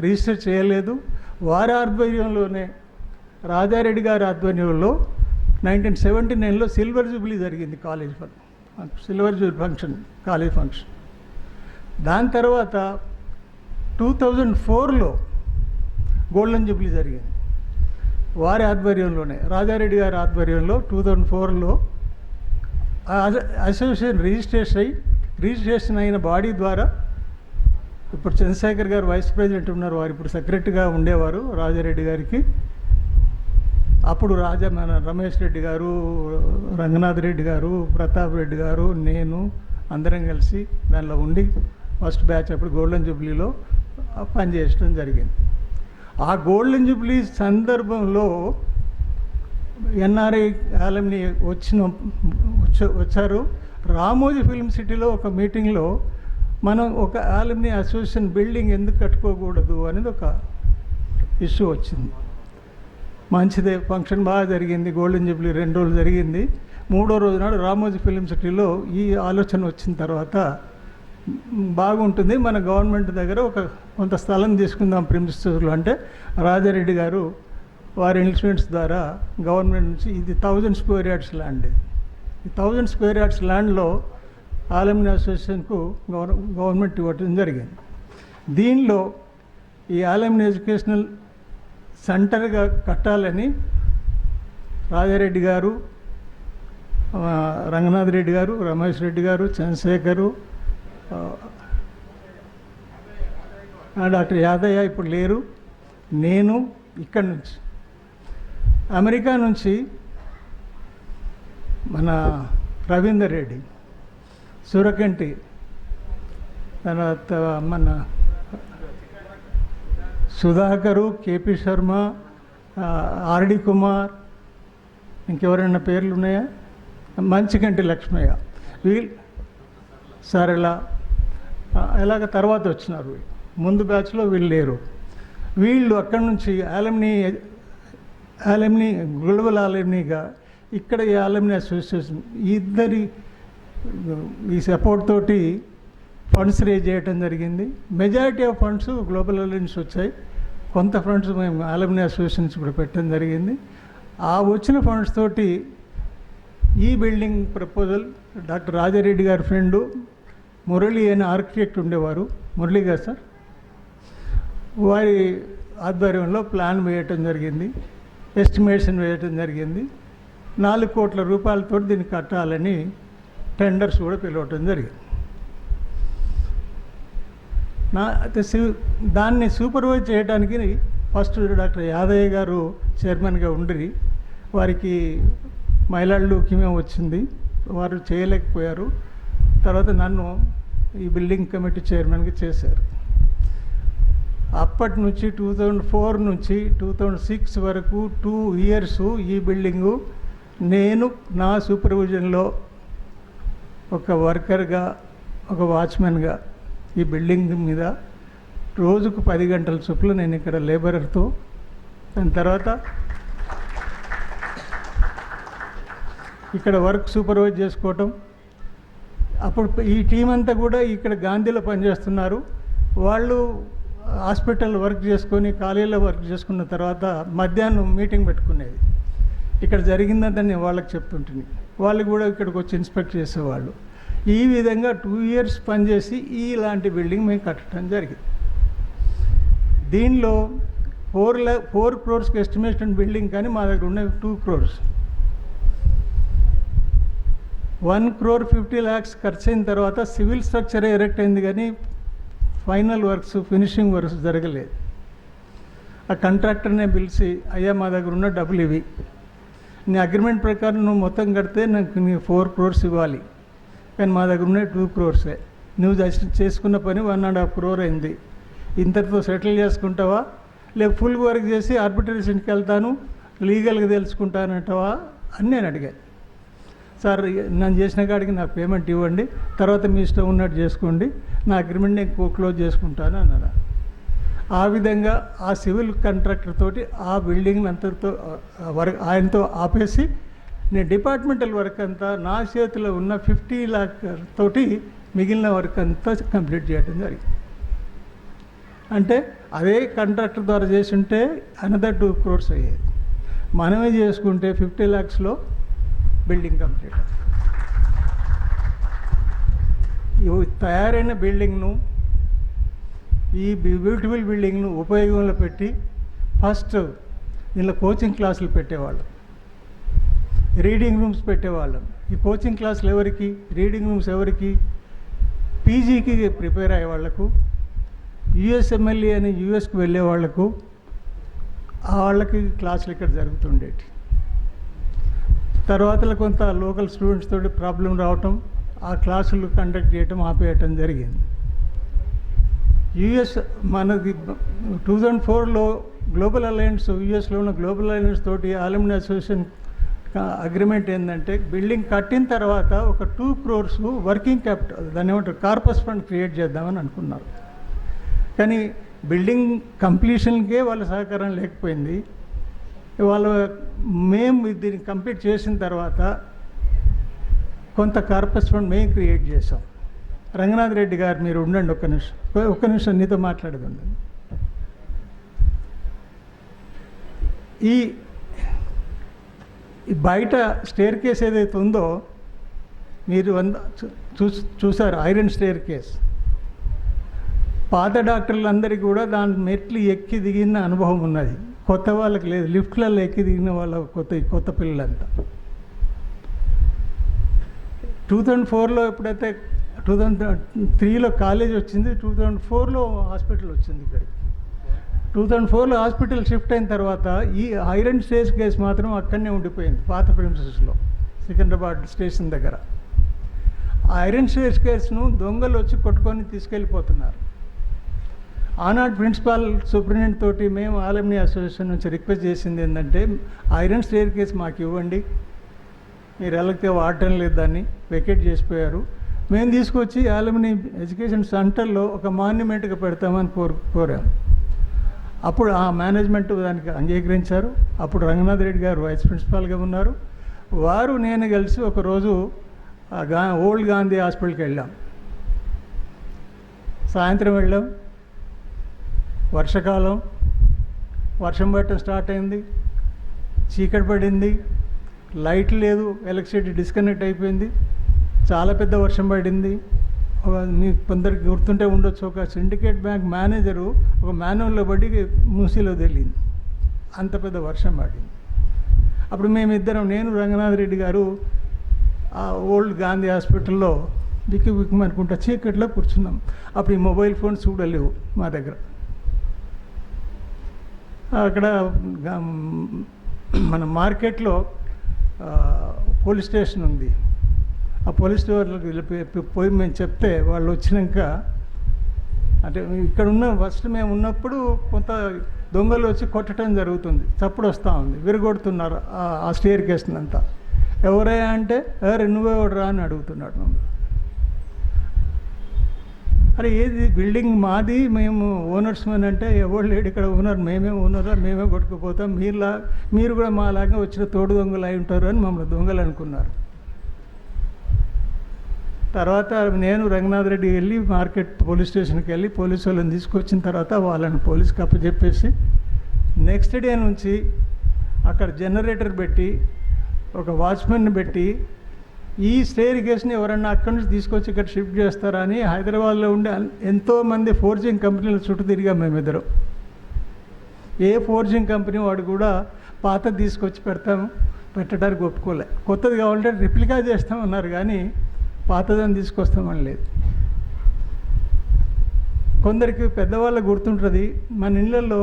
రిజిస్టర్ చేయలేదు. వారి ఆధ్వర్యంలోనే రాజారెడ్డి గారి ఆధ్వర్యంలో 1979లో సిల్వర్ జూబ్లీ జరిగింది college silver Jubilee function, college function. దాని తర్వాత 2004లో గోల్డెన్ జూబ్లీ జరిగింది. వారి ఆధ్వర్యంలోనే, రాజారెడ్డి గారి ఆధ్వర్యంలో 2004లో అసోసియేషన్ రిజిస్ట్రేషన్ అయిన బాడీ ద్వారా ఇప్పుడు చంద్రశేఖర్ గారు వైస్ ప్రెసిడెంట్ ఉన్నారు, వారు ఇప్పుడు సెక్రటరీగా ఉండేవారు రాజారెడ్డి గారికి. అప్పుడు మన రమేష్ రెడ్డి గారు, రంగనాథ్ రెడ్డి గారు, ప్రతాప్ రెడ్డి గారు, నేను అందరం కలిసి దానిలో ఉండి ఫస్ట్ బ్యాచ్ అప్పుడు గోల్డెన్ జూబ్లీలో పనిచేయడం జరిగింది. ఆ గోల్డెన్ జూబ్లీ సందర్భంలో ఎన్ఆర్ఐ ఆలమ్ని వచ్చారు. రామోజీ ఫిల్మ్ సిటీలో ఒక మీటింగ్లో మనం ఒక ఆలమ్ని అసోసియేషన్ బిల్డింగ్ ఎందుకు కట్టుకోకూడదు అనేది ఒక ఇష్యూ వచ్చింది. మంచిదే, ఫంక్షన్ బాగా జరిగింది. గోల్డెన్ జూబ్లీ 2 రోజులు జరిగింది. 3వ రోజు నాడు రామోజీ ఫిల్మ్ సిటీలో ఈ ఆలోచన వచ్చిన తర్వాత బాగుంటుంది, మన గవర్నమెంట్ దగ్గర కొంత స్థలం తీసుకుందాం ప్రిమిసెస్లో అంటే రాజారెడ్డి గారు వారి ఇన్స్ట్రుమెంట్స్ ద్వారా గవర్నమెంట్ నుంచి ఇది 1000 స్క్వేర్ యార్డ్స్ ల్యాండ్. ఈ 1000 స్క్వేర్ యార్డ్స్ ల్యాండ్లో ఆలమ్ని అసోసియేషన్కు గవర్నమెంట్ ఇవ్వటం జరిగింది. దీనిలో ఈ ఆలమ్ని ఎడ్యుకేషనల్ సెంటర్గా కట్టాలని రాజారెడ్డి గారు, రంగనాథ్ రెడ్డి గారు, రమేష్ రెడ్డి గారు, చంద్రశేఖరు, డాక్టర్ యాదయ్య ఇప్పుడు లేరు, నేను ఇక్కడి నుంచి అమెరికా నుంచి మన రవీందర్ రెడ్డి, సురకంటి, తర్వాత మన సుధాకరు, కేపీ శర్మ, ఆర్డి కుమార్, ఇంకెవరైనా పేర్లు ఉన్నాయా, మంచికంటి లక్ష్మయ్య, వీళ్ళు సరళ, ఇలాగ తర్వాత వచ్చినారు. ముందు బ్యాచ్లో వీళ్ళు లేరు. వీళ్ళు అక్కడి నుంచి ఆలమ్ని గ్లోబల్ ఆలమ్నీగా ఇక్కడ ఈ ఆలమ్ని అసోసియేషన్ ఇద్దరి ఈ సపోర్ట్ తోటి ఫండ్స్ రేజ్ చేయడం జరిగింది. మెజారిటీ ఆఫ్ ఫండ్స్ గ్లోబల్ ఆలమ్స్ వచ్చాయి. కొంత ఫండ్స్ మేము ఆలమ్ని అసోసియేషన్స్ కూడా పెట్టడం జరిగింది. ఆ వచ్చిన ఫండ్స్ తోటి ఈ బిల్డింగ్ ప్రపోజల్ డాక్టర్ రాజారెడ్డి గారి ఫ్రెండు మురళి అనే ఆర్కిటెక్ట్ ఉండేవారు, మురళి గారు సార్, వారి ఆధ్వర్యంలో ప్లాన్ వేయటం జరిగింది, ఎస్టిమేషన్ వేయటం జరిగింది. 4 కోట్ల రూపాయలతో దీన్ని కట్టాలని టెండర్స్ కూడా పిలవటం జరిగింది. దాన్ని సూపర్వైజ్ చేయడానికి ఫస్ట్ డాక్టర్ యాదయ్య గారు చైర్మన్గా ఉండి, వారికి మైలాళ్ళు ల్యూకేమియా వచ్చింది, వారు చేయలేకపోయారు. తర్వాత నన్ను ఈ బిల్డింగ్ కమిటీ చైర్మన్గా చేశారు. అప్పటి నుంచి 2004 నుంచి 2006 వరకు 2 ఇయర్స్ ఈ బిల్డింగు నేను నా సూపర్విజన్లో ఒక వర్కర్గా, ఒక వాచ్మెన్గా ఈ బిల్డింగ్ మీద రోజుకు 10 గంటల చొప్పున నేను ఇక్కడ లేబరర్తో, దాని తర్వాత ఇక్కడ వర్క్ సూపర్వైజ్ చేసుకోవటం. అప్పుడు ఈ టీం అంతా కూడా ఇక్కడ గాంధీలో పనిచేస్తున్నారు. వాళ్ళు హాస్పిటల్ వర్క్ చేసుకొని, కాలేజీలో వర్క్ చేసుకున్న తర్వాత మధ్యాహ్నం మీటింగ్ పెట్టుకునేది. ఇక్కడ జరిగిందంటే నేను వాళ్ళకి చెప్తుంటుంది, వాళ్ళు కూడా ఇక్కడికి వచ్చి ఇన్స్పెక్ట్ చేసేవాళ్ళు. ఈ విధంగా 2 ఇయర్స్ పనిచేసి ఇలాంటి బిల్డింగ్ మేము కట్టడం జరిగింది. దీనిలో 4 క్రోర్స్కి ఎస్టిమేషన్ బిల్డింగ్, కానీ మా దగ్గర ఉన్నవి 2 crores. 1 crore 50 lakhs ఖర్చు అయిన తర్వాత సివిల్ స్ట్రక్చర్ ఎరెక్ట్ అయింది, కానీ ఫైనల్ వర్క్స్, ఫినిషింగ్ వర్క్స్ జరగలేదు. ఆ కాంట్రాక్టర్నే పిలిచి, అయ్యా మా దగ్గర ఉన్న డబ్బులు ఇవి, నీ అగ్రిమెంట్ ప్రకారం నువ్వు మొత్తం కడితే నాకు నీ 4 crores ఇవ్వాలి, కానీ మా దగ్గర ఉన్న 2 crores. నువ్వు చేసుకున్న పని 1.5 crore అయింది, ఇంతటితో సెటిల్ చేసుకుంటావా, లేక ఫుల్ వర్క్ చేసి ఆర్బిట్రేషన్కి వెళ్తాను, లీగల్గా తెలుసుకుంటానంటావా అని నేను అడిగాను. సార్ నేను చేసిన కాడికి నాకు పేమెంట్ ఇవ్వండి, తర్వాత మీ ఇష్టం ఉన్నట్టు చేసుకోండి, నా అగ్రిమెంట్ నేను క్లోజ్ చేసుకుంటాను అన్నాను. ఆ విధంగా ఆ సివిల్ కాంట్రాక్టర్ తోటి ఆ బిల్డింగ్ అంతటితో వర్క్ ఆయనతో ఆపేసి, నేను డిపార్ట్మెంటల్ వర్క్ అంతా నా చేతిలో ఉన్న 50 lakh తోటి మిగిలిన వర్క్ అంతా కంప్లీట్ చేయడం జరిగింది. అంటే అదే కాంట్రాక్టర్ ద్వారా చేసి ఉంటే అనదర్ 2 crores అయ్యేది. మనమే చేసుకుంటే 50 lakhsలో బిల్డింగ్ కంప్లీట్. తయారైన బిల్డింగ్ను, ఈ బ్యూటిఫుల్ బిల్డింగ్ను ఉపయోగంలో పెట్టి ఫస్ట్ దీనిలో కోచింగ్ క్లాసులు పెట్టేవాళ్ళం, రీడింగ్ రూమ్స్ పెట్టేవాళ్ళం. ఈ కోచింగ్ క్లాసులు ఎవరికి, రీడింగ్ రూమ్స్ ఎవరికి, పీజీకి ప్రిపేర్ అయ్యే వాళ్లకు, యుఎస్ఎంఎల్ఏ అని యుఎస్కి వెళ్ళే వాళ్లకు, వాళ్ళకి క్లాసులు ఇక్కడ జరుగుతుండేవి. తర్వాత కొంత లోకల్ స్టూడెంట్స్ తోటి ప్రాబ్లం రావటం, ఆ క్లాసులు కండక్ట్ చేయటం ఆపేయటం జరిగింది. యుఎస్ మనది 2004లో గ్లోబల్ అలయన్స్, యుఎస్లో ఉన్న గ్లోబల్ అలయన్స్ తోటి ఆలమ్ని అసోసియేషన్ అగ్రిమెంట్ ఏంటంటే, బిల్డింగ్ కట్టిన తర్వాత ఒక 2 crores వర్కింగ్ క్యాపిటల్, దాన్ని ఏమంటారు కార్పస్ ఫండ్ క్రియేట్ చేద్దామని అనుకున్నారు. కానీ బిల్డింగ్ కంప్లీషన్కే వాళ్ళ సహకారం లేకపోయింది. మేము దీన్ని కంప్లీట్ చేసిన తర్వాత కొంత కార్పస్ ఫండ్ మేము క్రియేట్ చేసాం. రంగనాథ్ రెడ్డి గారు మీరు ఉండండి, ఒక్క నిమిషం నీతో మాట్లాడదండి. ఈ బయట స్టేర్ కేస్ ఏదైతే ఉందో మీరు చూసారు, ఐరన్ స్టేర్ కేస్. పాత డాక్టర్లందరికీ కూడా దాని మెట్లు ఎక్కి దిగిన అనుభవం ఉన్నది, కొత్త వాళ్ళకి లేదు. లిఫ్ట్లలో ఎక్కి దిగిన వాళ్ళ కొత్త పిల్లలంతా. 2004లో ఎప్పుడైతే 2003లో కాలేజ్ వచ్చింది, 2004లో హాస్పిటల్ వచ్చింది ఇక్కడికి. 2004లో హాస్పిటల్ షిఫ్ట్ అయిన తర్వాత ఈ ఐరన్ స్టేజ్ కేసు మాత్రం అక్కడనే ఉండిపోయింది పాత ప్రిన్సెస్లో. సికింద్రాబాద్ స్టేషన్ దగ్గర. ఆ ఐరన్ స్టేర్ కేసును దొంగలు వచ్చి కొట్టుకొని తీసుకెళ్ళిపోతున్నారు. ఆనాడు ప్రిన్సిపాల్ సూపరింటెండెంట్ తోటి మేము ఆలమ్ని అసోసియేషన్ నుంచి రిక్వెస్ట్ చేసింది ఏంటంటే, ఐరన్ స్టేర్ కేస్ మాకు ఇవ్వండి, మీరు ఎలాగైతే వాడటం లేదు, దాన్ని వెకేట్ చేసిపోయారు, మేము తీసుకొచ్చి ఆలమ్ని ఎడ్యుకేషన్ సెంటర్లో ఒక మాన్యుమెంట్గా పెడతామని కోరాం. అప్పుడు ఆ మేనేజ్మెంట్ దానికి అంగీకరించారు. అప్పుడు రంగనాథ్ రెడ్డి గారు వైస్ ప్రిన్సిపాల్గా ఉన్నారు. వారు నేను కలిసి ఒకరోజు ఓల్డ్ గాంధీ హాస్పిటల్కి వెళ్ళాం. సాయంత్రం వెళ్ళాం, వర్షాకాలం, వర్షం పడటం స్టార్ట్ అయింది, చీకటి పడింది, లైట్ లేదు, ఎలక్ట్రిసిటీ డిస్కనెక్ట్ అయిపోయింది, చాలా పెద్ద వర్షం పడింది. మీకు కొందరికి గుర్తుంటే ఉండొచ్చు, ఒక సిండికేట్ బ్యాంక్ మేనేజరు ఒక మాన్యువల్లో పడి మూసీలో తెలియదు, అంత పెద్ద వర్షం పడింది. అప్పుడు మేమిద్దరం, నేను రంగనాథ్ రెడ్డి గారు ఆ ఓల్డ్ గాంధీ హాస్పిటల్లో బిక్కి బిక్కుమనుకుంటా చీకట్లో కూర్చున్నాం. అప్పుడు ఈ మొబైల్ ఫోన్స్ చూడలేవు మా దగ్గర. అక్కడ మన మార్కెట్లో పోలీస్ స్టేషన్ ఉంది. ఆ పోలీస్ స్టేషన్కి పోయి మేము చెప్తే వాళ్ళు వచ్చినాక, అంటే ఇక్కడ ఉన్న ఫస్ట్ మేము ఉన్నప్పుడు కొంత దొంగలు వచ్చి కొట్టడం జరుగుతుంది, చప్పుడు వస్తూ ఉంది, విరగొడుతున్నారు ఆ స్టేర్ కేసుని అంతా. ఎవరయ్యా అంటే, అరే నువ్వే రా అని అడుగుతున్నాడు మమ్మల్ని. అరే ఏది బిల్డింగ్ మాది, మేము ఓనర్స్ అంటే ఎవరు లేడు ఇక్కడ, ఓనర్ మేమే, ఓనరా మేమే కొట్టుకుపోతాం, మీరు కూడా మాలాగా వచ్చిన తోడు దొంగలు అయి ఉంటారు అని మమ్మల్ని దొంగలు అనుకున్నారు. తర్వాత నేను రంగనాథ్ రెడ్డి వెళ్ళి మార్కెట్ పోలీస్ స్టేషన్కి వెళ్ళి పోలీసు వాళ్ళని తీసుకొచ్చిన తర్వాత వాళ్ళని పోలీస్కి అప్పచెప్పేసి, నెక్స్ట్ డే నుంచి అక్కడ జనరేటర్ పెట్టి ఒక వాచ్మెన్ని పెట్టి ఈ స్టేర్ కేసుని ఎవరన్నా అక్కడి నుంచి తీసుకొచ్చి ఇక్కడ షిఫ్ట్ చేస్తారా అని హైదరాబాద్లో ఉండే ఎంతోమంది ఫోర్జింగ్ కంపెనీల చుట్టూ తిరిగాం మేమిద్దరం. ఏ ఫోర్జింగ్ కంపెనీ వాడు కూడా పాత తీసుకొచ్చి పెట్టడానికి ఒప్పుకోలే. కొత్తది కావాలంటే రిప్లికా చేస్తామన్నారు కానీ పాతదని తీసుకొస్తామని లేదు. కొందరికి పెద్దవాళ్ళకు గుర్తుంటుంది, మన ఇళ్ళల్లో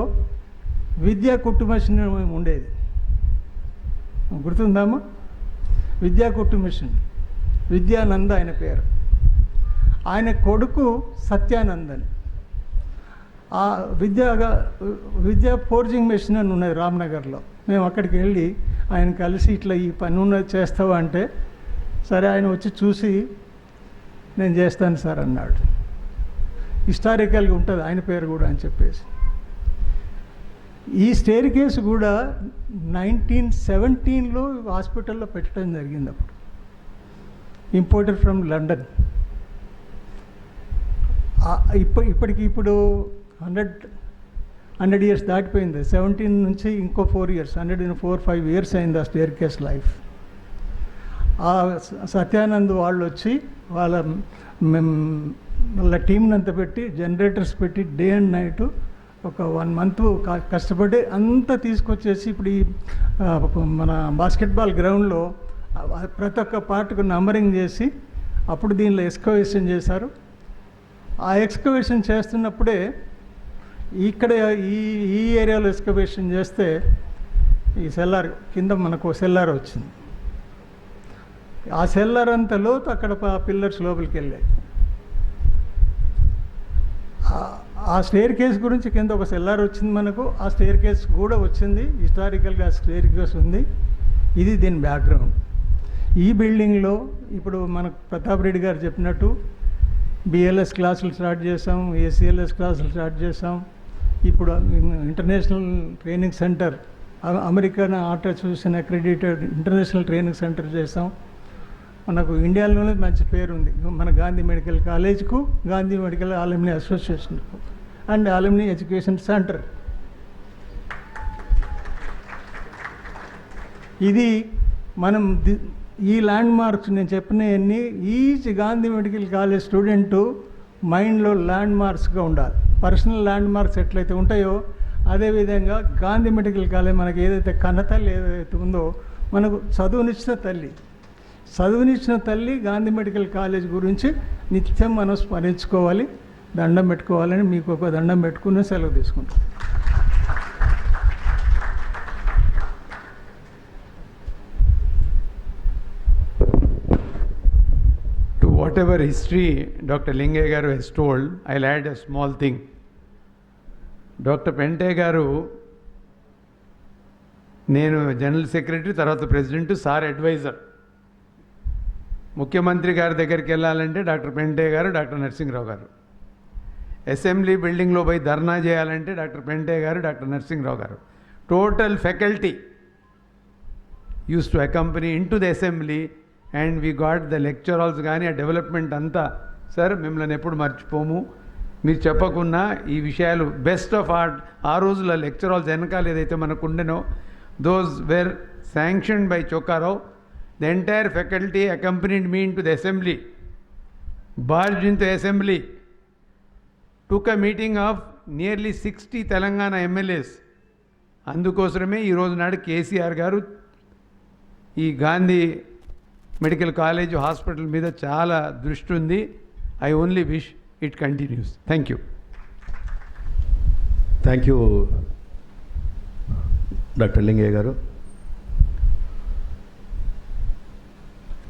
విద్యా కుట్టు మిషన్ ఉండేది, గుర్తుందామా? విద్యా కుట్టు మిషన్, విద్యానంద ఆయన పేరు. ఆయన కొడుకు సత్యానందన్. ఆ విద్యా ఫోర్జింగ్ మెషిన్ అని ఉన్నది రామ్నగర్లో. మేము అక్కడికి వెళ్ళి ఆయన కలిసి ఇట్లా ఈ పని ఉన్నది చేస్తావా అంటే, సరే ఆయన వచ్చి చూసి నేను చేస్తాను సార్ అన్నాడు. హిస్టారికల్గా ఉంటుంది ఆయన పేరు కూడా అని చెప్పేసి. ఈ స్టేర్ కేసు కూడా 1917లో హాస్పిటల్లో పెట్టడం జరిగింది. అప్పుడు ఇంపోర్టెడ్ ఫ్రమ్ లండన్. ఇప్పుడు 100 ఇయర్స్ దాటిపోయింది. 17 నుంచి ఇంకో 4 ఇయర్స్, 104-5 ఇయర్స్ అయింది ఆ స్టేర్ కేస్ లైఫ్. ఆ సత్యానంద్ వాళ్ళు వచ్చి వాళ్ళ టీంని అంతా పెట్టి జనరేటర్స్ పెట్టి డే అండ్ నైట్ ఒక 1 మంత్ కష్టపడి అంతా తీసుకొచ్చేసి ఇప్పుడు ఈ మన బాస్కెట్బాల్ గ్రౌండ్లో ప్రతి ఒక్క పార్ట్కు నంబరింగ్ చేసి అప్పుడు దీనిలో ఎక్స్కవేషన్ చేశారు. ఆ ఎక్స్కవేషన్ చేస్తున్నప్పుడే ఇక్కడ ఈ ఏరియాలో ఎక్స్కవేషన్ చేస్తే ఈ సెల్లార్ కింద మనకు సెల్లార్ వచ్చింది. ఆ సెల్లార్ అంత లోతు అక్కడ పిల్లర్స్ లోపలికి వెళ్ళాయి. ఆ స్టేర్ కేస్ గురించి కింద ఒక సెల్లార్ వచ్చింది మనకు. ఆ స్టేర్ కేస్ కూడా వచ్చింది, హిస్టారికల్గా స్టేర్ కేస్ ఉంది. ఇది దీని బ్యాక్గ్రౌండ్. ఈ బిల్డింగ్లో ఇప్పుడు మనకు ప్రతాప్ రెడ్డి గారు చెప్పినట్టు బిఎల్ఎస్ క్లాసులు స్టార్ట్ చేసాం, ఏసీఎల్ఎస్ క్లాసులు స్టార్ట్ చేసాం. ఇప్పుడు international training centre, American Art Association accredited international training centre చేసాం. మనకు ఇండియాలోనే మంచి పేరు ఉంది మన గాంధీ మెడికల్ కాలేజ్కు, గాంధీ మెడికల్ ఆలమ్ని అసోసియేషన్కు అండ్ ఆలమ్ని ఎడ్యుకేషన్ సెంటర్. ఇది మనం ఈ ల్యాండ్ మార్క్స్ నేను చెప్పినవన్నీ each Gandhi medical college student మైండ్లో ల్యాండ్ మార్క్స్గా ఉండాలి. పర్సనల్ ల్యాండ్ మార్క్స్ ఎట్లయితే ఉంటాయో అదేవిధంగా గాంధీ మెడికల్ కాలేజ్ మనకి ఏదైతే కన్నతల్లి ఏదైతే ఉందో, మనకు చదువునిచ్చిన తల్లి గాంధీ మెడికల్ కాలేజ్ గురించి నిత్యం మనం స్మరించుకోవాలి, దండం పెట్టుకోవాలని మీకు ఒక దండం పెట్టుకుని సెలవు తీసుకుంటాం. whatever history Dr. Linge garu has told, I'll add a small thing. Dr. Pente garu, నేను జనరల్ సెక్రటరీ, తర్వాత ప్రెసిడెంట్, సార్ అడ్వైజర్. ముఖ్యమంత్రి గారి దగ్గరికి వెళ్ళాలంటే డాక్టర్ పెంటే గారు, డాక్టర్ నరసింహరావు గారు. అసెంబ్లీ బిల్డింగ్లో పోయి ధర్నా చేయాలంటే డాక్టర్ పెంటే గారు, డాక్టర్ నరసింహరావు గారు. Total faculty use to accompany in to the assembly and we got the lecture halls కానీ ఆ డెవలప్మెంట్ అంతా. సార్ మిమ్మల్ని ఎప్పుడు మర్చిపోము, మీరు చెప్పకున్నా ఈ విషయాలు బెస్ట్ ఆఫ్ ఆర్ట్. ఆ రోజుల లెక్చర్ హాల్స్ వెనకాల ఏదైతే మనకు ఉండెనో, those were sanctioned by Chokarao. The entire faculty accompanied me into the assembly, barged into assembly, took a meeting of nearly 60 Telangana MLAs. అందుకోసమే ఈరోజు నాడు కేసీఆర్ గారు ఈ గాంధీ మెడికల్ కాలేజ్ హాస్పిటల్ మీద చాలా దృష్టి ఉంది. I only wish it continues. Thank you. Thank you Dr. Linge garu.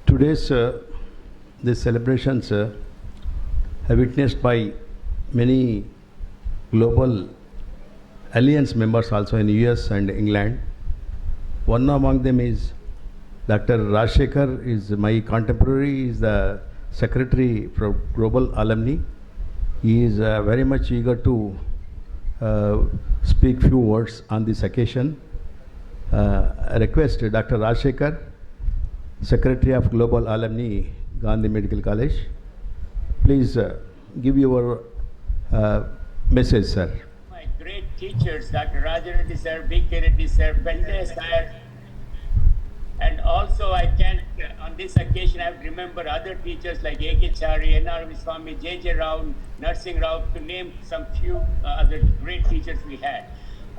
Today's these celebrations are witnessed by many global alliance members also in US and England. One among them is Dr. Rajshekhar, is my contemporary, is the secretary for Global Alumni. He is very much eager to speak few words on this occasion. I request Dr. Rajshekhar, Secretary of Global Alumni, Gandhi Medical College. Please give your message, sir. My great teachers, Dr. Rajareddy sir, B.K. Reddy sir, Pende sir, and also I can, on this occasion, I would remember other teachers like A.K. Chari, N.R. Swami, J.J. Rao, Narsingh Rao, to name some few other great teachers we had.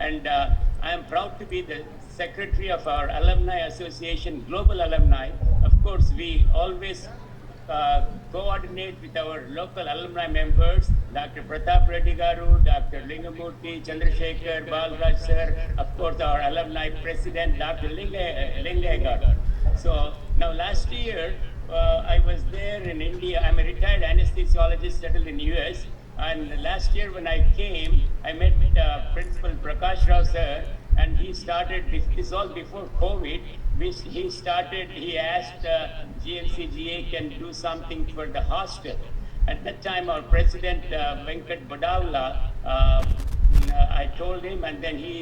And I am proud to be the secretary of our Alumni Association, Global Alumni. Of course, we always coordinate with our local alumni members, Dr. Pratap Reddy Garu, Dr. Lingamurthy, Chandrasekhar, Balraj sir, of course our alumni president, Dr. Linge Garu. So now last year, I was there in India. I'm a retired anesthesiologist settled in US. And last year when I came, I met Principal Prakash Rao sir, and he started, this all before COVID, he asked GMCAA can do something for the hostel. At that time, our president, Venkat Badavla, I told him, and then he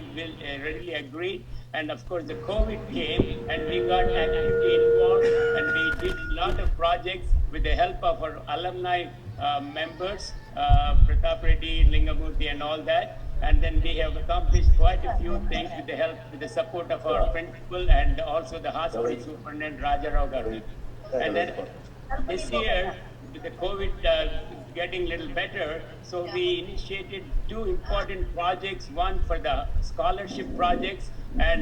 readily agreed. And of course, the COVID came, and we got actively involved, and we did a lot of projects with the help of our alumni members, Pratap Reddy, Lingamurthy, and all that. And then we have accomplished quite a few things with the support of our principal and also the hospital superintendent Raja Rao Garu. And then this year, with the COVID getting a little better, so we initiated two important projects, one for the scholarship projects, and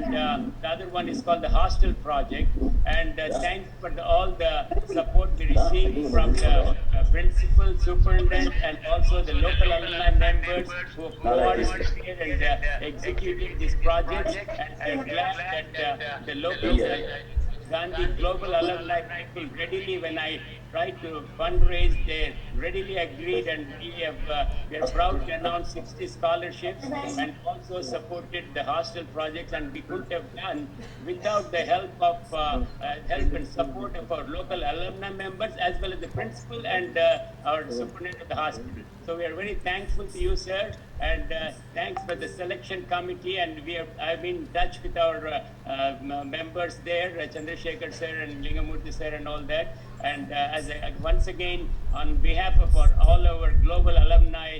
the other one is called the hostel project. And thanks for all the support we received from the principal, superintendent, and also the local alumni members who coordinated and executed these projects. And I'm glad that the local Gandhi Global Alumni people readily, when I tried to fundraise, they readily agreed, and we are proud to announce 60 scholarships and also supported the hostel projects, and we couldn't have done without the help and support of our local alumni members as well as the principal and our superintendent of the hospital. So we are very thankful to you, sir, and thanks for the selection committee, and I've been in touch with our members there, Chandrasekhar sir and Lingamurthy sir and all that. And once again, on behalf of all our global alumni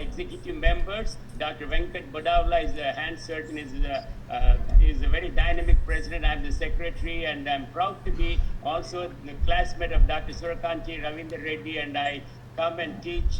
executive members, Dr. Venkat Badavla is the hand surgeon, is a very dynamic president. I'm the secretary, and I'm proud to be also the classmate of Dr. Surakanti Ravindra Reddy, and I come and teach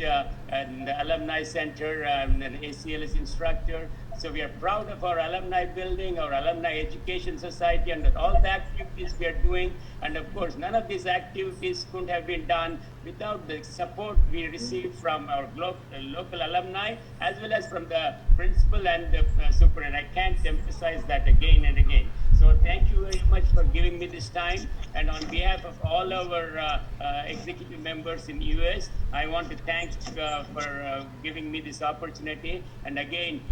and the Alumni Center, an ACLS instructor. So we are proud of our alumni building, our alumni education society, and all the activities we are doing. And of course, none of these activities couldn't have been done without the support we received from our local alumni, as well as from the principal and the superintendent. I can't emphasize that again and again. So thank you very much for giving me this time. And on behalf of all our executive members in US, I want to thank for giving me this opportunity. And again,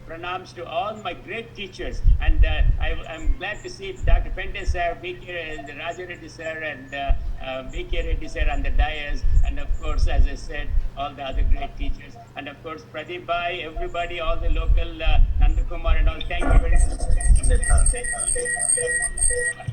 pranams to all my great teachers. And I'm glad to see Dr. Pende sir, B.K. Raja Reddy sir, and B.K. Reddy sir on the dais. And of course, as I said, all the other great teachers. And of course, Pradeep Bhai, everybody, all the local Nandakumar and all. Thank you very much.